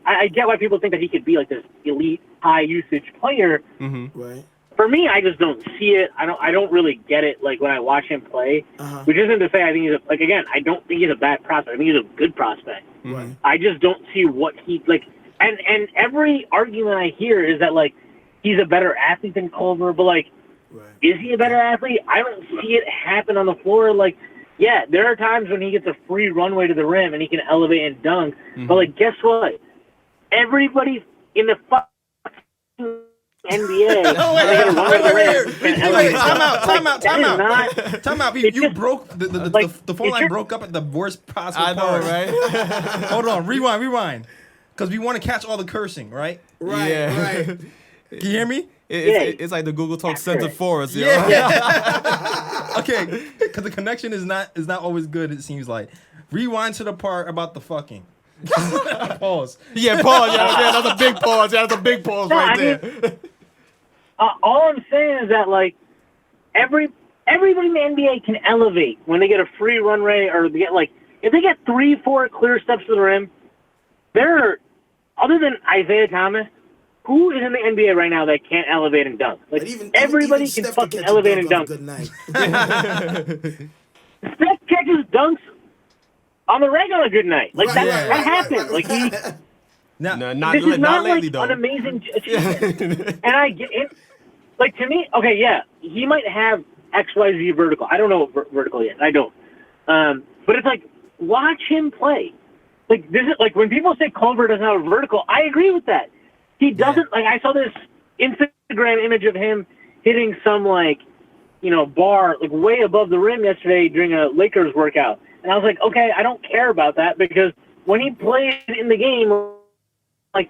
I get why people think that he could be like this elite, high usage player. Right. For me, I just don't see it. I don't really get it. Like when I watch him play, which isn't to say I think I don't think he's a bad prospect. I think he's a good prospect. Right. I just don't see what he like. And every argument I hear is that like he's a better athlete than Culver, but like. Right. Is he a better athlete? I don't see it happen on the floor. Like, yeah, there are times when he gets a free runway to the rim and he can elevate and dunk. But, like, guess what? Everybody in the fucking NBA. Time out. You broke the phone line broke up at the worst possible part. Right? Hold on, rewind. Because we want to catch all the cursing, right? Right. Yeah. Right. Can you hear me? It's like the Google Talk Center for us. Okay, because the connection is not always good. It seems like. Rewind to the part about the fucking. Pause. Yeah, pause. Yeah, that's a big pause. Yeah, that's a big pause right there. All I'm saying is that like everybody in the NBA can elevate when they get a free runway or they get like if they get 3-4 clear steps to the rim, they're other than Isaiah Thomas, who is in the NBA right now that can't elevate and dunk? Like, everybody can Steph fucking catch a elevate and on a dunk. Good night. Steph catches dunks on the reg on a good night. Like, that happens. Like, he... No, this is not lately, like though. an amazing achievement. And I get it. Like, to me, okay, yeah, he might have XYZ vertical. I don't know what vertical yet. I don't. But it's like, watch him play. Like, this is like when people say Culver doesn't have a vertical, I agree with that. He doesn't. Like, I saw this Instagram image of him hitting some, like, you know, bar like way above the rim yesterday during a Lakers workout. And I was like, okay, I don't care about that because when he plays in the game, like,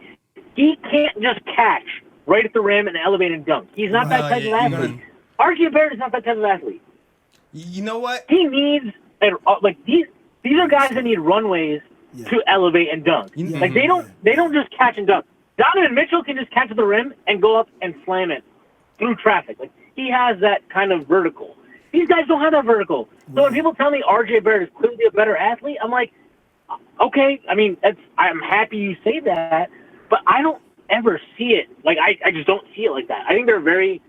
he can't just catch right at the rim and elevate and dunk. He's not that type of athlete. RJ Barrett is not that type of athlete. You know what? He needs, like, these are guys that need runways to elevate and dunk. Like, they don't just catch and dunk. Donovan Mitchell can just catch at the rim and go up and slam it through traffic. Like, he has that kind of vertical. These guys don't have that vertical. So when people tell me RJ Barrett is clearly a better athlete, I'm like, okay, I mean, I'm happy you say that, but I don't ever see it. Like, I just don't see it like that. I think they're a very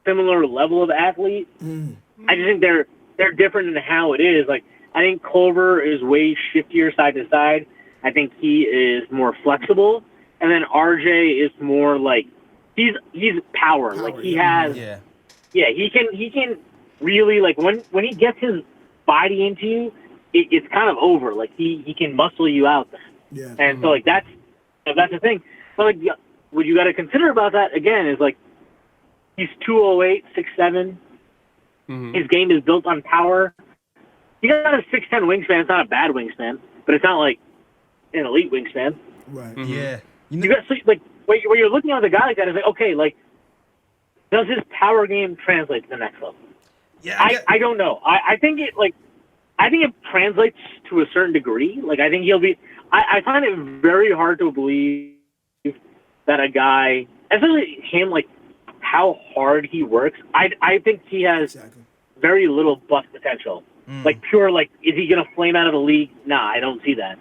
similar level of athlete. I just think they're different in how it is. Like, I think Culver is way shiftier side to side. I think he is more flexible. And then RJ is more like, he's power. Like, he has, he can really, like, when he gets his body into you, it's kind of over. Like, he can muscle you out then. Yeah. And so, like, that's the thing. But, like, what you got to consider about that, again, is, like, he's 208, 6'7". His game is built on power. He got a 6'10" wingspan. It's not a bad wingspan, but it's not, like, an elite wingspan. Right. Yeah. You got, so, like, where you're looking at a guy like that, is like, okay, like, does his power game translate to the next level? Yeah. I don't know. I think it, like, I think it translates to a certain degree. Like, I think he'll be. I find it very hard to believe that a guy, especially him, like, how hard he works. I think he has very little bust potential. Like, pure, like, is he going to flame out of the league? Nah, I don't see that.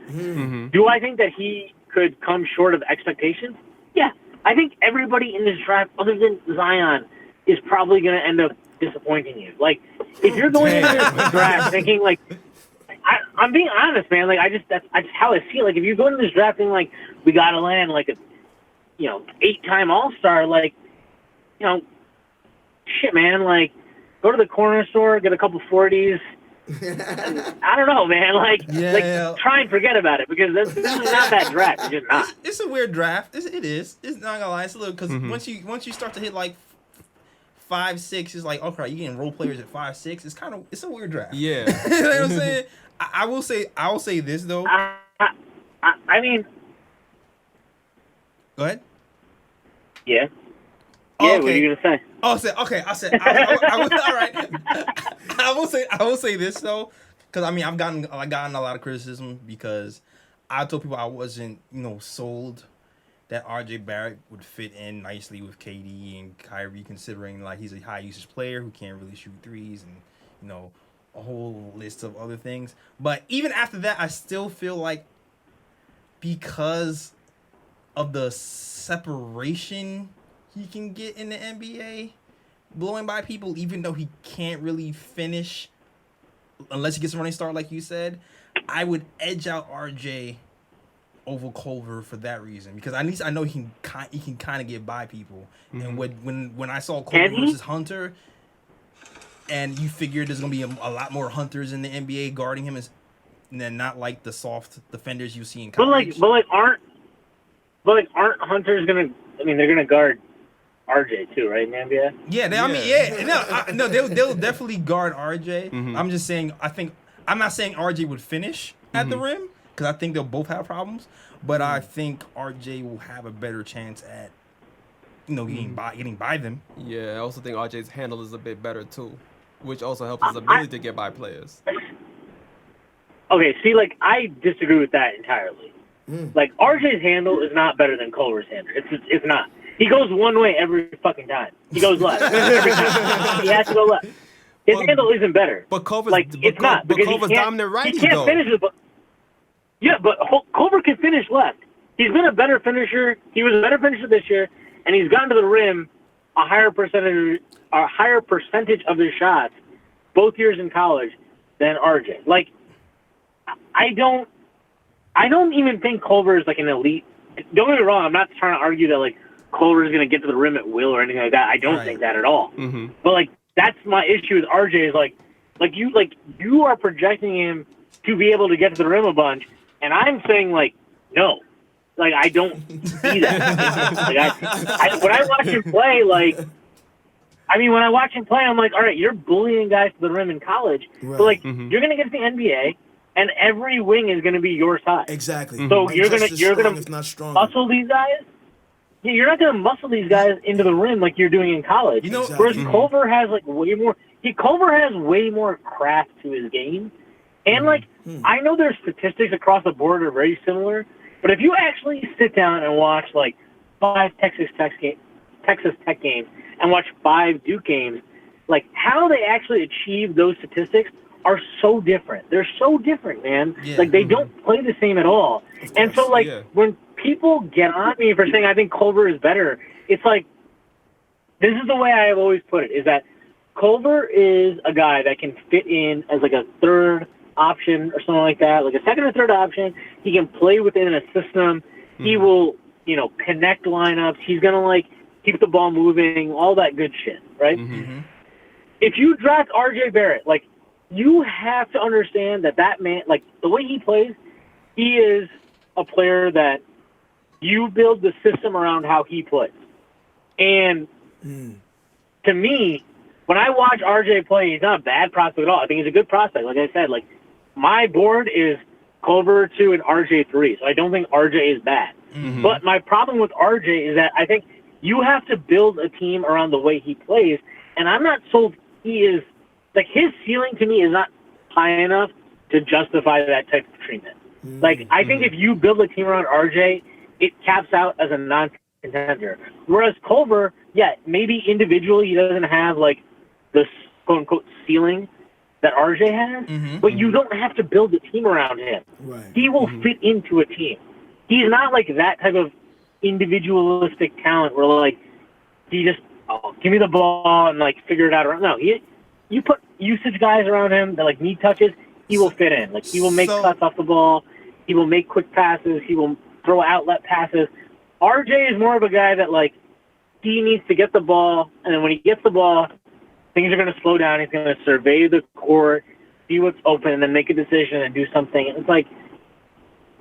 Do I think that he could come short of expectations? Yeah. I think everybody in this draft, other than Zion, is probably going to end up disappointing you. Like, if you're going into this draft thinking, like, I'm being honest, man. Like, that's how I feel. Like, if you go into this draft thinking, like, we got to land, like, a, 8-time All-Star, like, shit, man. Like, go to the corner store, get a couple 40s. I don't know, man. Like, try and forget about it because this is not that draft. It's just not. It's a weird draft. It is. It's not gonna lie. It's a little because once you start to hit like 5'6", it's like, okay, you getting role players at 5'6". It's a weird draft. Yeah. You know what I'm saying? I will say this though. I mean, go ahead. Yeah. Oh, yeah. okay. What are you gonna say? Oh, I will, all right. I will say this though, because I mean I've gotten a lot of criticism because I told people I wasn't sold that RJ Barrett would fit in nicely with KD and Kyrie, considering like he's a high usage player who can't really shoot threes and a whole list of other things. But even after that, I still feel like because of the separation he can get in the NBA, blowing by people, even though he can't really finish unless he gets a running start, like you said, I would edge out RJ over Culver for that reason, because at least I know he can kind of get by people. And when I saw Culver versus Hunter, and you figured there's gonna be a lot more Hunters in the NBA guarding him, and then not like the soft defenders you see in college. But aren't Hunters gonna? I mean, they're gonna guard RJ too, right, in the NBA? Yeah, they'll definitely guard RJ. I'm just saying, I'm not saying RJ would finish at the rim, because I think they'll both have problems, but I think RJ will have a better chance at getting by them. Yeah, I also think RJ's handle is a bit better too, which also helps his ability to get by players. Okay, see, like, I disagree with that entirely. Like, RJ's handle is not better than Culver's handle. It's not. He goes one way every fucking time. He goes left every time. He has to go left. His handle isn't better. But Culver's, it's not. But Culver's dominant righty, he can't though. finish it. Yeah, but Culver can finish left. he's been a better finisher. He was a better finisher this year, and he's gotten to the rim a higher percentage of his shots both years in college than RJ. Like, I don't even think Culver is like an elite. Don't get me wrong. I'm not trying to argue that like Culver is going to get to the rim at will or anything like that. I don't think that at all. Mm-hmm. But like that's my issue with RJ is like you are projecting him to be able to get to the rim a bunch, and I'm saying like no. Like, I don't see that. Like, when I watch him play, when I watch him play, I'm like, all right, you're bullying guys to the rim in college. Right. But, like, you're going to get to the NBA, and every wing is going to be your size. Exactly. So you're going to muscle these guys. Yeah, you're not going to muscle these guys into the rim like you're doing in college. You know, whereas Culver has, like, way more – Culver has way more craft to his game. And, I know their statistics across the board are very similar, but if you actually sit down and watch, like, 5 Texas Tech games and watch 5 Duke games, like, how they actually achieve those statistics are so different. They're so different, man. Yeah. Like, they don't play the same at all. And so, like, when people get on me for saying I think Culver is better, it's like, this is the way I have always put it, is that Culver is a guy that can fit in as, like, a third option or something like that, like a second or third option. He can play within a system. He will, connect lineups. He's going to, like, keep the ball moving, all that good shit, right? Mm-hmm. If you draft R.J. Barrett, like, you have to understand that man, like, the way he plays, he is a player that you build the system around how he plays. And to me, when I watch RJ play, he's not a bad prospect at all. I think he's a good prospect. Like I said, like, my board is Culver 2 and RJ 3, so I don't think RJ is bad. Mm-hmm. But my problem with RJ is that I think you have to build a team around the way he plays, and I'm not sold he is – like, his ceiling to me is not high enough to justify that type of treatment. Mm-hmm. Like, I think if you build a team around RJ, it caps out as a non-contender. Whereas Culver, maybe individually he doesn't have, like, the quote-unquote ceiling that RJ has, but you don't have to build a team around him. Right. He will fit into a team. He's not like that type of individualistic talent where, like, he just, give me the ball and, like, figure it out. No, you put usage guys around him that, like, need touches, he will fit in. Like, he will make cuts off the ball. He will make quick passes. He will throw outlet passes. RJ is more of a guy that, like, he needs to get the ball, and then when he gets the ball, things are going to slow down. He's going to survey the court, see what's open, and then make a decision and do something. And it's like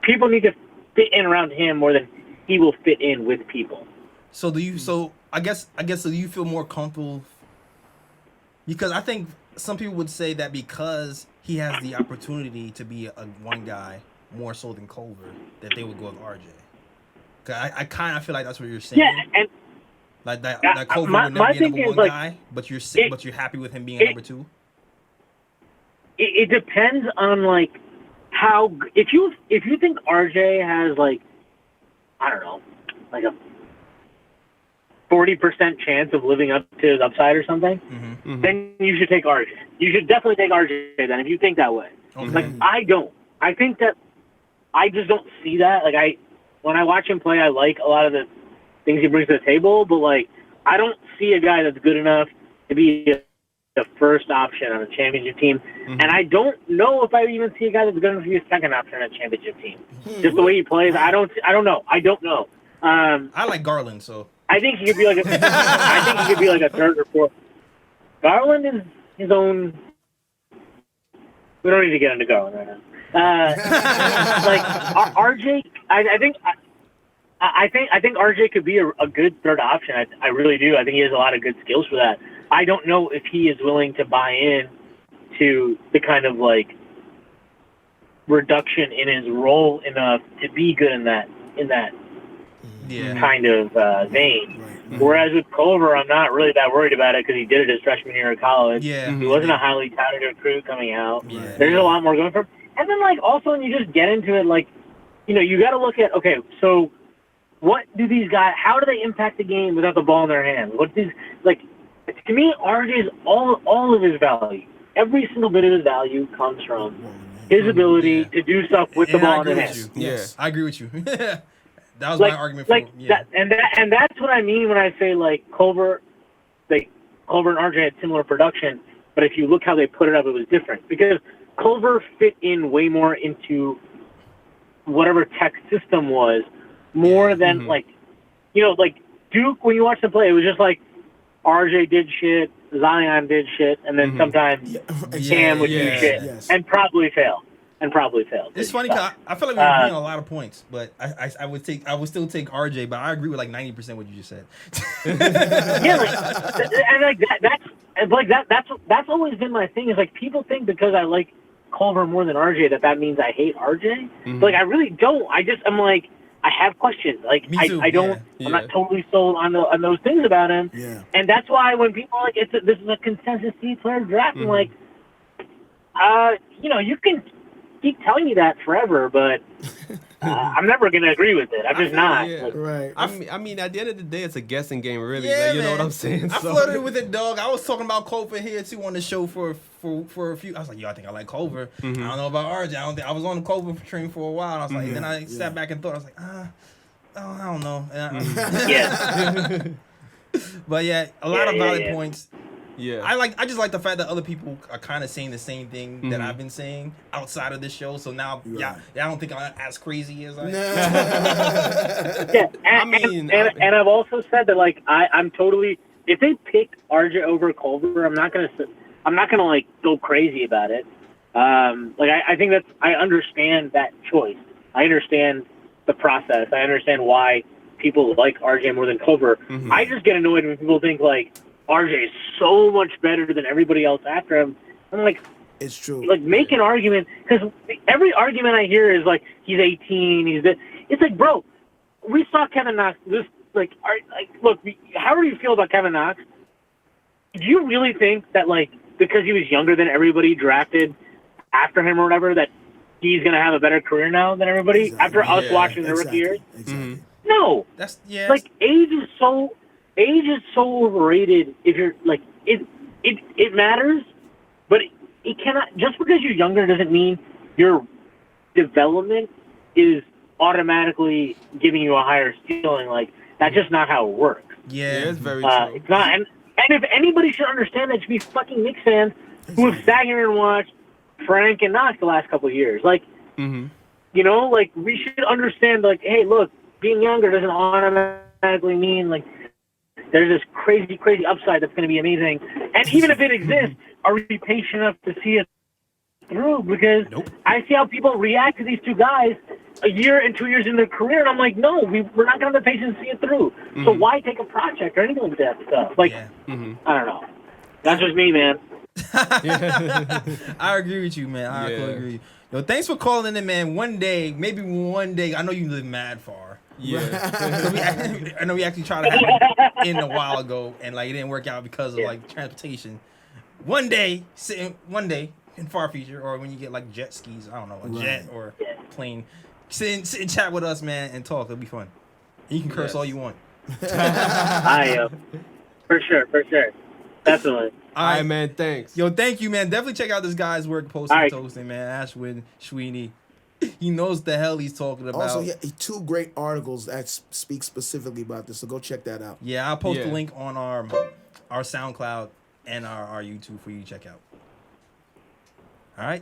people need to fit in around him more than he will fit in with people. So do you? So I guess do you feel more comfortable? Because I think some people would say that because he has the opportunity to be a one guy more so than Culver, that they would go with RJ. Cause I kind of feel like that's what you're saying. Yeah, and like that Culver would never be a number one guy, but you're happy with him being a number 2. It depends on, like, how if you think RJ has, like, I don't know, like a 40% chance of living up to his upside or something, then you should take RJ. You should definitely take RJ then if you think that way. Okay. Like, I don't. I think that I just don't see that. Like, when I watch him play, I like a lot of the things he brings to the table, but, like, I don't see a guy that's good enough to be the first option on a championship team, and I don't know if I even see a guy that's good enough to be a second option on a championship team. Just the way he plays, I don't know. I like Garland, so I think he could be like a third or fourth. Garland is his own. We don't need to get into Garland right now. Like RJ, I think RJ could be a good third option. I really do. I think he has a lot of good skills for that. I don't know if he is willing to buy in to the kind of, like, reduction in his role enough to be good in that kind of vein. Right. Whereas with Culver, I'm not really that worried about it because he did it his freshman year of college. Yeah. He wasn't a highly touted recruit coming out. Yeah. There's a lot more going for him. And then, like, also when you just get into it, like, you got to look at, okay, so what do these guys, how do they impact the game without the ball in their hands? What these, like, to me, RJ is all of his value. Every single bit of his value comes from his ability to do stuff with the ball in his hands. Yes, I agree with you. That was my argument for that, and that's what I mean when I say like Culver and RJ had similar production, but if you look how they put it up, it was different because Culver fit in way more into whatever tech system was more than like Duke. When you watch them play, it was just like RJ did shit, Zion did shit, and then sometimes Cam would do shit and probably fail. It's funny because I feel like we're agreeing on a lot of points, but I would still take RJ, but I agree with like 90% what you just said. That's always been my thing. Is like people think because I like Culver more than RJ that means I hate RJ. Like I really don't. I'm like I have questions. Like I don't. I'm not totally sold on those things about him. Yeah. And that's why when people are like this is a consensus C player draft, I'm like, you can keep telling me that forever, but I'm never gonna agree with it. I'm just not. Yeah. Like, Right. I mean, at the end of the day, it's a guessing game, really. Yeah, you know what I'm saying? I flirted with it, dog. I was talking about Culver here too on the show for a few. I was like, yo, I think I like Culver. I don't know about RJ. I was on the Culver train for a while. And I was like, then I sat back and thought. I was like, I don't know. yeah. But yeah, a lot of valid points. Yeah. I just like the fact that other people are kind of saying the same thing that I've been saying outside of this show. So now, I don't think I'm as crazy as I. Yeah, and I've also said that like I'm totally if they pick RJ over Culver, I'm not gonna like go crazy about it. I think I understand that choice. I understand the process. I understand why people like RJ more than Culver. I just get annoyed when people think like RJ is so much better than everybody else after him. I'm like, it's true. Like, make an argument, because every argument I hear is like, he's 18, he's this. It's like, bro, we saw Kevin Knox. Look, however you feel about Kevin Knox, do you really think that, like, because he was younger than everybody drafted after him or whatever, that he's going to have a better career now than everybody after us watching the rookie years? Exactly. No. Like, age is so overrated. If you're like it matters, but it cannot. Just because you're younger doesn't mean your development is automatically giving you a higher ceiling. Like that's just not how it works. Yeah, it's very true. It's not. And if anybody should understand that, it should be fucking Knicks fans who have sat here and watched Frank and Knox the last couple of years. Like, like we should understand. Like, hey, look, being younger doesn't automatically mean like. There's this crazy, crazy upside that's going to be amazing. And even if it exists, are we patient enough to see it through? Because I see how people react to these two guys a year and 2 years in their career, and I'm like, no, we're not going to have the patience to see it through. So why take a project or anything like that stuff? Like, I don't know. That's just me, man. I agree with you, man. I totally agree. Yo, thanks for calling in, man. Maybe one day, I know you live mad far. Yeah, I know we actually tried to have it in a while ago, and like it didn't work out because of like transportation. One day in far future, or when you get like jet skis, I don't know, a jet or plane, sit and chat with us, man, and talk. It'll be fun. And you can curse all you want. For sure, definitely. All right, man. Thanks. Yo, thank you, man. Definitely check out this guy's work, posting, toasting, man. Ashwin, Shwinny. He knows the hell he's talking about. Also, 2 great articles that speak specifically about this, so go check that out. Yeah, I'll post the link on our SoundCloud and our YouTube for you to check out. All right,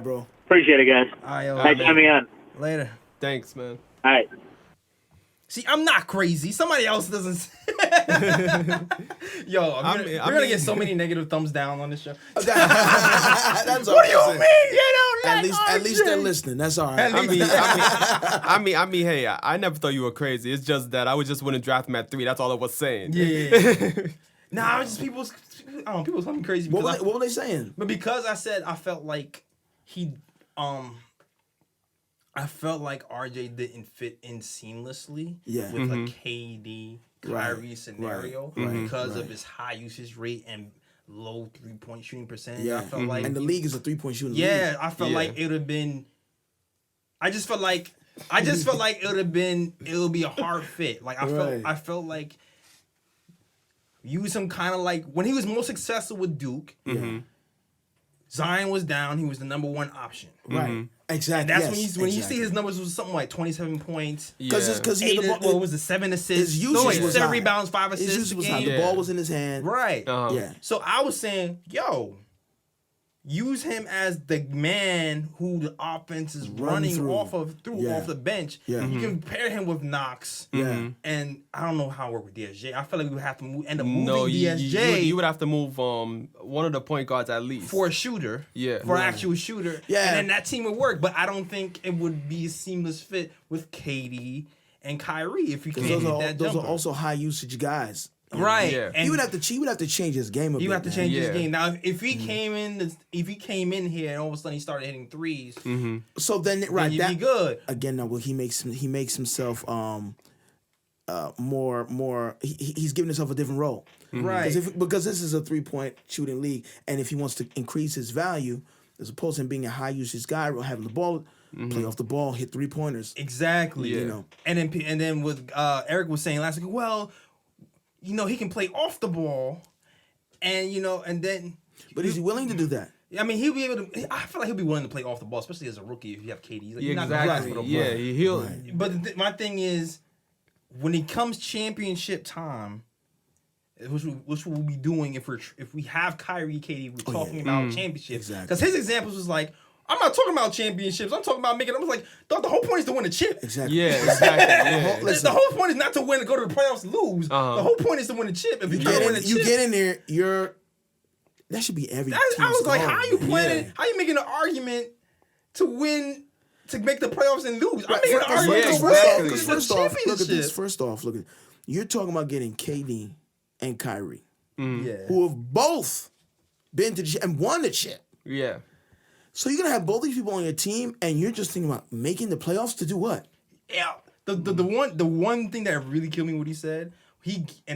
bro. Appreciate it, guys. All right, thanks for having me on. Later. Thanks, man. All right. See, I'm not crazy. Somebody else doesn't. Yo, we're gonna get so many negative thumbs down on this show. That's what do you mean? You don't at least they're listening. That's all right. I mean, hey, I never thought you were crazy. It's just that I would just wouldn't draft him at 3. That's all I was saying. Yeah. Nah, it's just people was talking crazy. What were they saying? But because I said I felt like I felt like RJ didn't fit in seamlessly with a KD Kyrie scenario because of his high usage rate and low 3-point shooting percentage. Yeah. I felt like, and the league is a 3-point shooting league. Yeah, I felt like it would have been. I just felt like it would be a hard fit. Like I felt like use him kind of like when he was most successful with Duke. Zion was down. He was the number one option. Right. Exactly. And that's yes, when you see his numbers was something like 27 points. Because he Eight, had the ball. what was it? 7 assists. His usage was 7 high. rebounds, 5 assists. His usage was high. a game. The ball was in his hand. Right. Yeah. So I was saying, yo, use him as the man who the offense is running through. off the bench. Yeah. You can pair him with Knox. Yeah. And I don't know how it work with DSJ. I feel like we would have to end up moving No, DSJ you would have to move one of the point guards at least. for a shooter. Yeah. For an actual shooter. Yeah. And then that team would work. But I don't think it would be a seamless fit with KD and Kyrie if you can't hit that Those are jumper. also high usage guys. Right. Yeah. And He would have to change his game a bit. you have to change his Yeah. game. Now if he came in here and all of a sudden he started hitting threes, So then, then right, you'd that be good. again. Now, well, he makes himself more. He's giving himself a different role. Right. Because this is a 3-point shooting league, and if he wants to increase his value, as opposed to him being a high usage guy, or having the ball, play off the ball, hit 3-pointers. Exactly. You know. And then with Eric was saying last week, well, he can play off the ball, and and then. But is he willing to do that? I mean, he'll be able to. I feel like he'll be willing to play off the ball, especially as a rookie. If you have KD, he's like, you're not gonna grasp Exactly. for the Yeah, ball. he'll. Right. But my thing is, when it comes championship time, which we'll be doing if we have Kyrie, KD, we're talking about championships. Exactly. Because his examples was like, I'm not talking about championships. I'm talking about making. I was like, the whole point is to win a chip. Exactly. Yeah, exactly. The whole point is not to win and go to the playoffs and lose. The whole point is to win a chip. If you can't win a chip, You get in there, that should be every. I team's was like, goal. how are you planning? Yeah. How you making an argument to win, to make the playoffs and lose? I'm Right, making an first- argument yeah, to exactly. win First the off, look at this. championship. First off, look at you're talking about getting KD and Kyrie, Yeah. who have both been to the chip and won the chip. Yeah. So you're gonna have both these people on your team, and you're just thinking about making the playoffs to do what? Yeah. The one thing that really killed me what he said,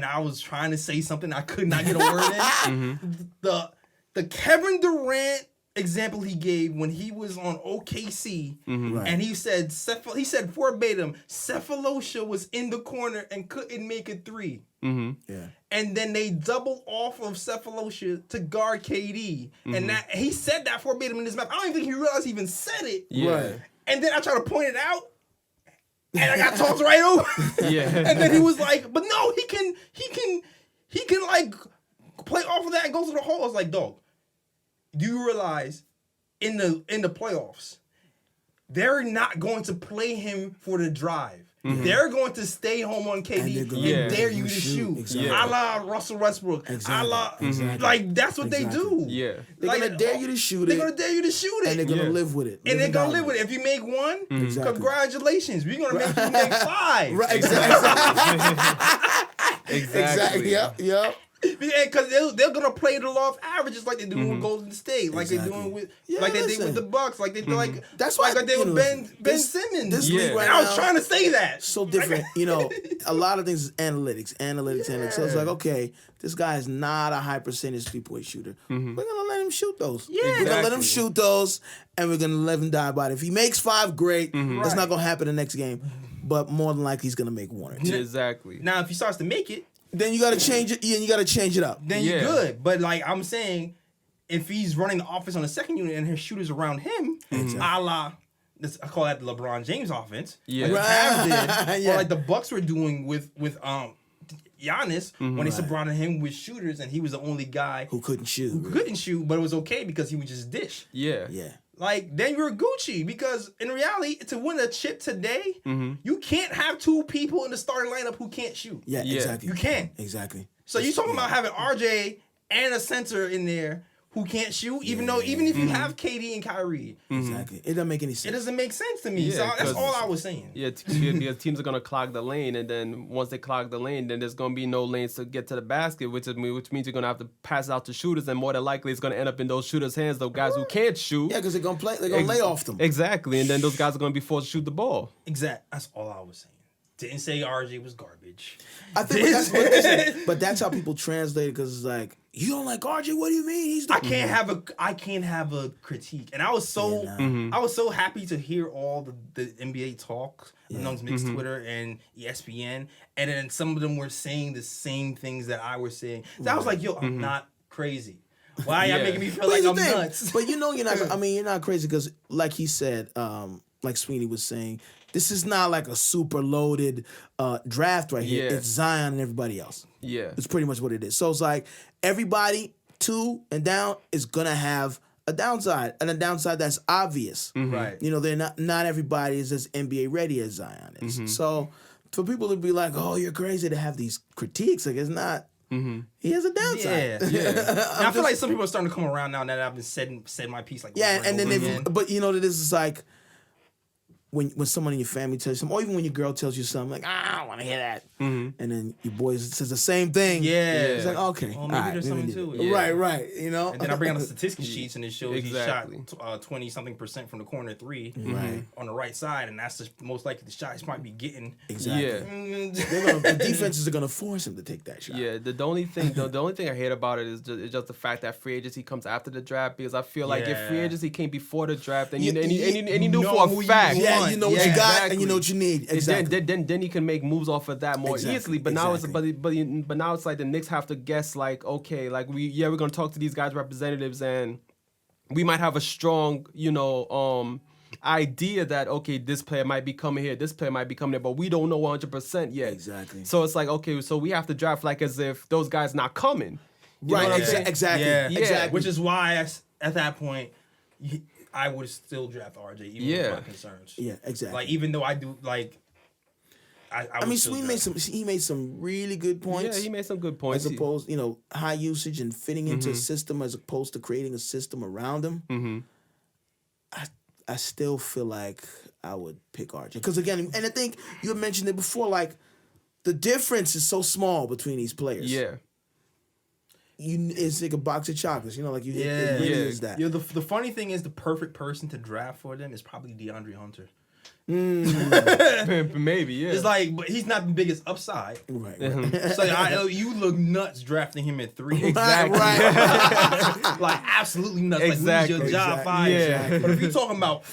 I was trying to say something, I could not get a word in. The Kevin Durant example he gave when he was on OKC, Right. and he said verbatim, Cephalosha was in the corner and couldn't make a three. Yeah. And then they double off of Cephalosha to guard KD. And that he said that verbatim in his mouth. I don't even think he realized he even said it. Yeah. Right. And then I tried to point it out. And I got tossed right over. Yeah. And then he was like, but no, he can like play off of that and go to the hole. I was like, dog, do you realize in the playoffs, they're not going to play him for the drive. They're going to stay home on And KD they're and, gonna dare you to shoot. shoot. Exactly. A la Russell Westbrook. Exactly. A la, Exactly. like, that's what they Exactly. do. Yeah. They're gonna dare you to shoot They're it, going to dare you to shoot it. and they're gonna Yeah. live with it. And they're and gonna die live with it. If you make one, Exactly. congratulations. We're gonna make you make 5. Right. Exactly. Exactly. Exactly. Yep. Because they're gonna play the law of averages like they do with Golden State, like Exactly. they're doing with Yeah, like they did listen. with the Bucks, like they do like That's why like they you with know, Ben this- Simmons. this league And right I was now- trying to say that. So different, a lot of things is analytics. So it's like, okay, this guy is not a high percentage 3-point shooter. We're gonna let him shoot those. Yeah. We're gonna let him Exactly. shoot those, and we're gonna let him die by it. If he makes 5, great. That's Right. not gonna happen the next game, but more than likely he's gonna make 1 or 2. Exactly. Now, if he starts to make it, Then you gotta change it. And you gotta change it up. then Yeah. you're good. But like I'm saying, if he's running the offense on the second unit and his shooters around him, a la I call that the LeBron James offense. Yeah. Like the Cavs did, Yeah. or like the Bucks were doing with Giannis when they surrounded him with shooters, and he was the only guy Who couldn't shoot? who couldn't shoot, but it was okay because he would just dish. Yeah. Yeah. Like, then you're Gucci, because in reality, to win a chip today, you can't have 2 people in the starting lineup who can't shoot. Yeah. Yeah. Exactly. You can't. Exactly. So you're talking about having RJ and a center in there who can't shoot, even if you have KD and Kyrie. Exactly. It doesn't make any It sense. doesn't make sense to me. Yeah, So that's 'cause- all I was saying. Yeah, because teams are gonna clog the lane, and then once they clog the lane, then there's gonna be no lanes to get to the basket, which means you're gonna have to pass it out to shooters, and more than likely it's gonna end up in those shooters' hands, those guys who can't shoot. Yeah, because they're gonna play. They're gonna lay off them. Exactly, and then those guys are gonna be forced to shoot the ball. Exact. That's all I was saying. Didn't say RJ was garbage. I think, but that's how people translate it, because it's like, you don't like RJ? What do you mean? He's the I can't have a critique, and I was so happy to hear all the NBA talk amongst Knicks Twitter and ESPN, and then some of them were saying the same things that I was saying. So I was like, yo, I'm not crazy. Why y'all making me feel like I'm nuts? But you're not. I mean, you're not crazy because, like he said, like Shwinny was saying, this is not like a super loaded draft right here. Yeah. It's Zion and everybody else. Yeah. It's pretty much what it is. So it's like everybody 2 and down is gonna have a downside, and a downside that's obvious. Right. You know, they're not everybody is as NBA ready as Zion is. So for people to be like, "Oh, you're crazy," to have these critiques, like it's not. He has a downside. And I feel like some people are starting to come around now that I've been said my piece like over and then over again. but you know that this is like when someone in your family tells you something, or even when your girl tells you something, like, I don't want to hear that. And then your boy says the same thing. Yeah. It's like, okay. Well, maybe there's something to it. Right, right. You know? And then I bring out the statistics sheets, and it shows Exactly. he shot 20-something% from the corner 3 Right. on the right side, and that's the most likely the shot he might be getting. Exactly. Yeah. The defenses are going to force him to take that shot. Yeah, the only thing I hate about it is just the fact that free agency comes after the draft, because I feel like if free agency came before the draft, then you knew know for who a you fact. Yeah, you know what you got and you exactly. know what you need. Exactly. Then he can make moves off of that more Exactly, easily. But now exactly. but now it's like the Knicks have to guess, like, okay, like we're gonna talk to these guys' representatives, and we might have a strong, idea that, okay, this player might be coming here, this player might be coming there, but we don't know 100% yet. Exactly. So it's like, okay, so we have to draft like as if those guys not coming. You know Right, what I'm saying? exactly. Yeah. Exactly. Which is why at that point, I would still draft RJ, even with my concerns. Yeah, exactly. Like, even though I do, like, I mean, still Shwinny draft. made some really good points. Yeah, he made some good points. As opposed, high usage and fitting into a system as opposed to creating a system around him. I still feel like I would pick RJ. Because again, and I think you had mentioned it before, like the difference is so small between these players. Yeah. It's like a box of chocolates, like it really is that. The funny thing is, the perfect person to draft for them is probably DeAndre Hunter. Maybe, yeah. It's like, but he's not the biggest upside. Right. So you look nuts drafting him at 3. Exactly. Right. Like, absolutely nuts. Exactly. Like, lose your job 5. Yeah. But if you're talking about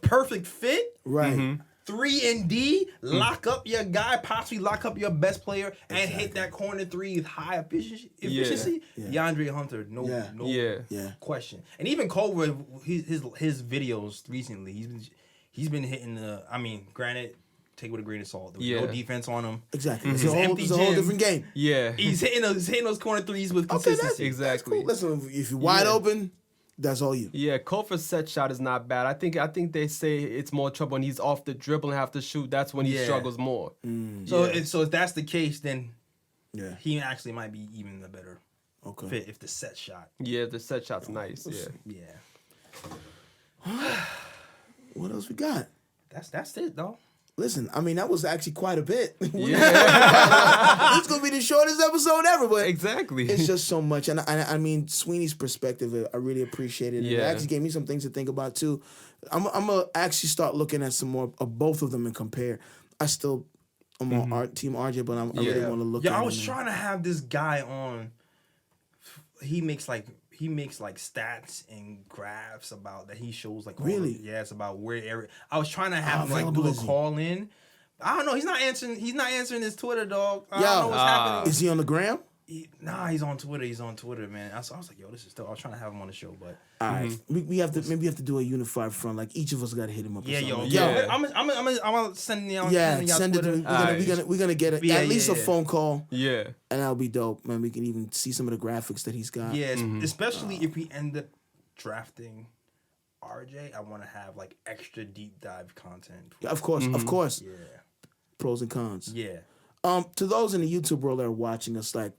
perfect fit, Right. 3 and D, lock up your guy, possibly lock up your best player, and hit that corner 3 with high efficiency. DeAndre Hunter, no question. And even Culver, his videos recently, he's been hitting the. I mean, granted, take it with a grain of salt. There was no defense on him. Exactly. It's It's a empty whole gym. different game. Yeah. He's hitting those corner 3s with consistency. Exactly. Cool. Listen, if you're wide open, that's all you. Yeah, Kofor's set shot is not bad. I think they say it's more trouble when he's off the dribble and have to shoot. That's when he struggles more. So if that's the case, then he actually might be even a better fit if the set shot. Yeah, the set shot's nice. Yeah. Yeah. What else we got? That's it though. Listen, I mean, that was actually quite a bit. Yeah. It's going to be the shortest episode ever, but Exactly. it's just so much. And I mean, Shwinny's perspective, I really appreciate it. And it Yeah. actually gave me some things to think about, too. I'm going to actually start looking at some more of both of them and compare. I'm on Team RJ, but I really want to look at Yeah, I him was trying to have this guy on. He makes like stats and graphs about that he shows like Really? It's about where area. I was trying to have him like available do a is he? call in. I don't know. He's not answering his Twitter, dog. I Yo, don't know what's happening. Is he on the gram? He's on Twitter. He's on Twitter, man. I was like, yo, this is dope. I was trying to have him on the show, but All right. We have to maybe have to do a unified front. Like each of us got to hit him up. or something. Yeah. I'm gonna send y'all. Send it to me. We're gonna get at least a phone call. Yeah. And that'll be dope, man. We can even see some of the graphics that he's got. Yeah, especially if we end up drafting RJ, I want to have like extra deep dive content. Yeah, of course. Yeah. Pros and cons. Yeah. To those in the YouTube world that are watching us, like,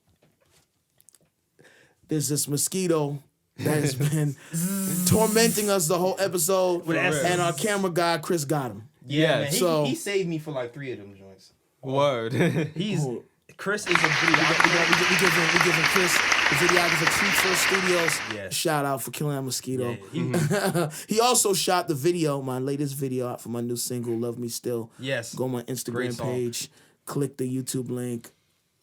there's this mosquito that has been tormenting us the whole episode, and our camera guy Chris got him. Yeah, man. So He saved me for like 3 of them joints. Word. Chris is a video. We giving Chris, the videographer, True First Studios, Yes. shout out for killing that mosquito. Yeah, He also shot the video, my latest video out for my new single, Love Me Still. Yes. Go on my Great Instagram song. page, click the YouTube link,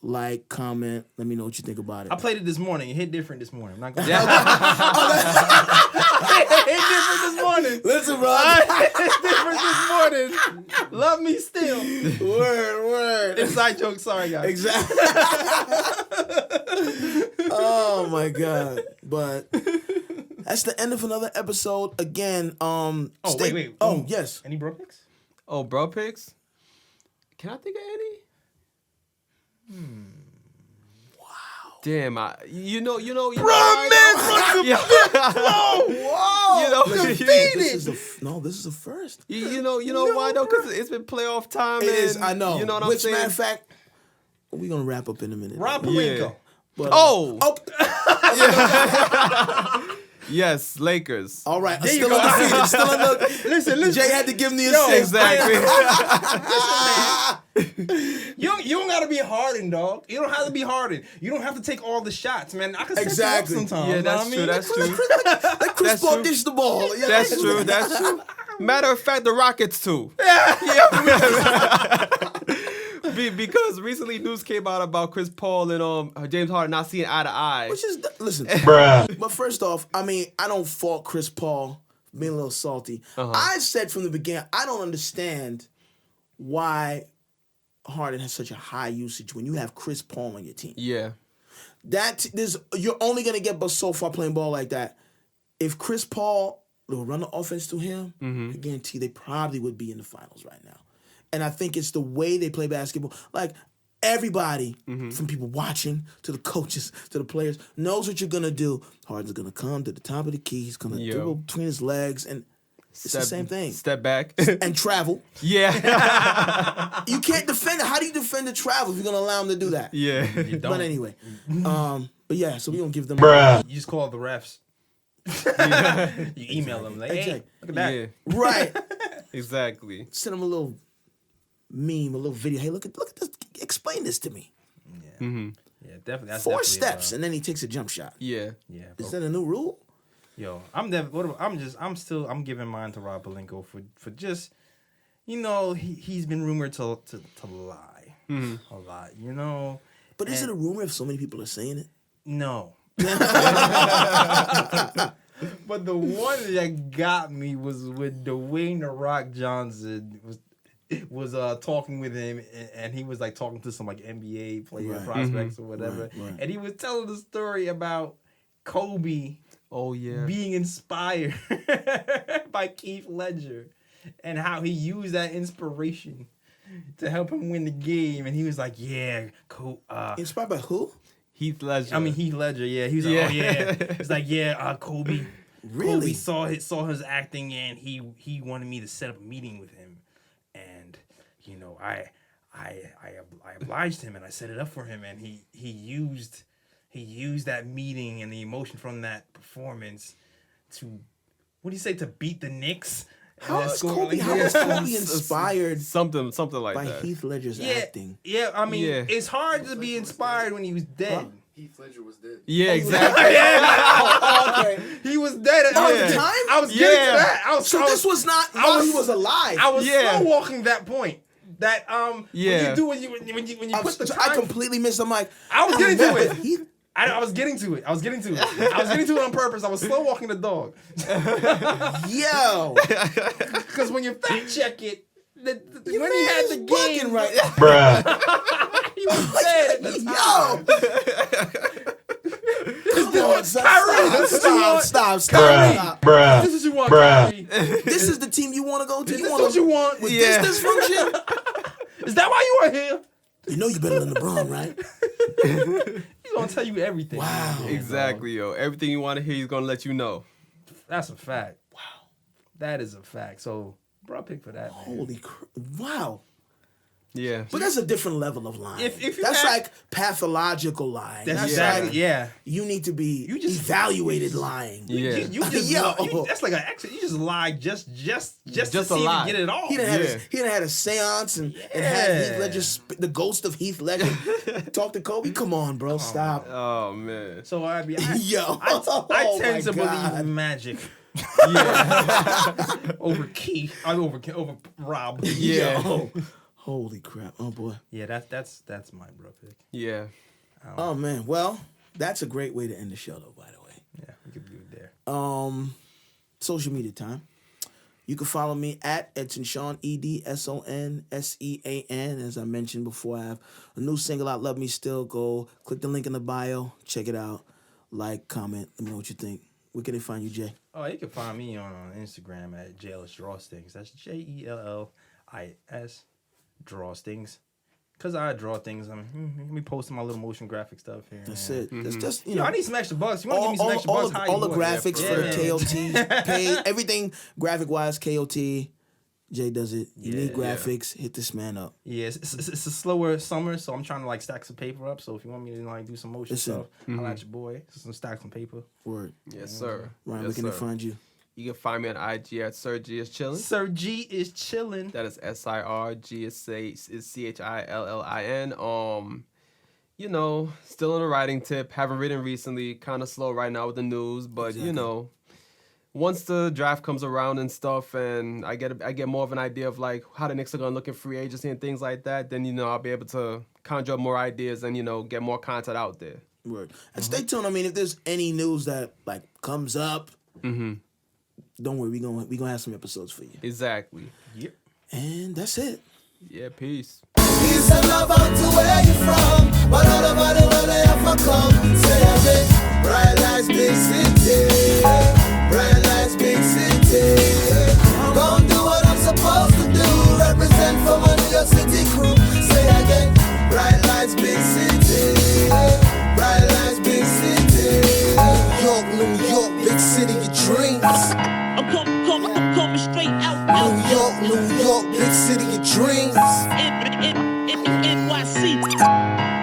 like, comment, let me know what you think about it. I played it this morning. It hit different this morning. I'm not gonna It hit different this morning. Listen, bro. It hit different this morning. Love me still. Word. Inside joke. Sorry, guys. Exactly. Oh my God! But that's the end of another episode. Again, wait. Oh yes. Any bro picks? Oh, bro picks. Can I think of any? Wow. Damn, you know. Bro, Whoa. You know, This is the first. You know why though? Because it's been playoff time. It is. and I know. You know what I'm Which, saying? matter of fact, we're gonna wrap up in a minute. Rob Yeah. Pelinka. But, Oh. Yes, Lakers. all right. There you Still go. undefeated. Still undefeated. Listen. Jay had to give me a Yo, six. Exactly. You don't gotta be Harden, dog. You don't have to be Harden. You don't have to take all the shots, man. I can set Exactly. you up sometimes. Yeah, you know that's what I true. mean? That's true. Let Chris That's Paul true. dish the ball. Yeah, That's true. That's true. Matter of fact, the Rockets too. Because recently news came out about Chris Paul and James Harden not seeing eye to eye. Which is listen, But first off, I mean, I don't fault Chris Paul for being a little salty. I said from the beginning, I don't understand why Harden has such a high usage when you have Chris Paul on your team. Yeah. You're only gonna get but so far playing ball like that. If Chris Paul will run the offense to him, I guarantee they probably would be in the finals right now. And I think it's the way they play basketball. Like everybody, from people watching to the coaches to the players, knows what you're gonna do. Harden's gonna come to the top of the key. He's gonna dribble between his legs, and it's the same thing. Step back. And travel. Yeah. You can't defend it. How do you defend the travel if you're gonna allow him to do that? Yeah. You don't. But anyway, but yeah, so we gonna give them. You just call the refs. You email them like, hey, look at that. Yeah. Right. Exactly. Send him a little meme, a little video. Hey, look at this. Explain this to me. Yeah, definitely. That's 4 definitely steps, and then he takes a jump shot. Yeah. Yeah. Is that a new rule? Yo, I'm giving mine to Rob Pelinka for just, he's been rumored to lie a lot, But is it a rumor if so many people are saying it? No. But the one that got me was when Dwayne The Rock Johnson was talking with him, and he was like talking to some like NBA player prospects or whatever, Right. and he was telling the story about Kobe. Oh yeah. Being inspired by Keith Ledger and how he used that inspiration to help him win the game. And he was like, yeah, Inspired by who? Heath Ledger. Heath Ledger, yeah. He was like, oh yeah. He's like, yeah, Kobe. Really? Kobe saw his acting, and he wanted me to set up a meeting with him. And, I obliged him, and I set it up for him, and he used that meeting and the emotion from that performance to, what do you say, to beat the Knicks? How is Kobe inspired something like by that. Heath Ledger's acting? Yeah, I mean, Yeah. it's hard to be inspired when he was dead. Heath Ledger was dead. Yeah, exactly. He was dead at All the the time. time? I was getting to that. This was not while he was alive. I was Yeah. slow walking that point. That Yeah. when you put the I time. completely missed. I'm like, I was getting to it. Heath, I was getting to it. I was getting to it on purpose. I was slow walking the dog. yo, Because when you fact check it, when he man had the is game, bugging right he was dead at the time. Come on, son. Kyrie, Stop. This is what you want, Kyrie. This is the team you want to go to. This is what you want. With Yeah. this dysfunction? Is that why you are here? You know you're better than LeBron, right? He's gonna tell you everything. Wow. Exactly, yo. Everything you want to hear, he's gonna let you know. That's a fact. Wow. That is a fact. So, bro, pick for that, man. Holy wow. Yeah. But that's a different level of lying. If you that's had- like pathological lying. That's That's exactly, like yeah. you need to be You just- evaluated lying. Yeah. You just Yo. that's like an accident. You just lied just to Just see a if you lie. get it all. He done had Yeah. he done had a seance and had Yeah. Heath Ledger, the ghost of Heath Ledger, talk to Kobe. Come on, bro, stop. Oh man. So I Yo, I oh tend my to God. believe in magic over over Rob. Yeah. Yo. Holy crap! Oh boy. Yeah, that's my bro pick. Yeah. Oh man. Well, that's a great way to end the show, though. By the way. Yeah, we could do it there. Social media time. You can follow me at Edson Sean, EDSONSEAN. As I mentioned before, I have a new single out, Love Me Still. Go click the link in the bio, check it out, like, comment, let me know what you think. Where can they find you, Jay? Oh, you can find me on Instagram at Ellis Drawstings. That's JELLIS Drawstings. Because I draw things. Me posting my little motion graphic stuff here. That's it. That's just, I need some extra bucks. You want to give me some extra bucks? All the graphics for the KOT page, everything graphic-wise, KOT. Jay does it. You need graphics, hit this man up. Yeah, it's a slower summer, so I'm trying to like stack some paper up. So if you want me to like do some motion stuff, I'll at your boy. Some stack some paper. Word. Yes, sir. Ryan, where can they find you? You can find me on IG at Sir G is chillin'. Sir G is chillin'. That is SIRG is CHILLIN. You know, still on the writing tip. Haven't written recently. Kind of slow right now with the news, but you know, once the draft comes around and stuff, and I get more of an idea of like how the Knicks are gonna look in free agency and things like that, then you know I'll be able to conjure up more ideas and you know get more content out there. Word. And stay tuned. I mean, if there's any news that like comes up. Don't worry, we gonna have some episodes for you. Exactly. Yep. And that's it. Yeah, peace. Peace and love out to where you from, but all about the world they have come. Say again, bright lights, big city, bright lights, big city. Gonna do what I'm supposed to do, represent for my New York City crew. Say again, bright lights, big city, bright lights, big city. New York, big city of dreams. I'm coming straight out. New York, big city of dreams. NYC.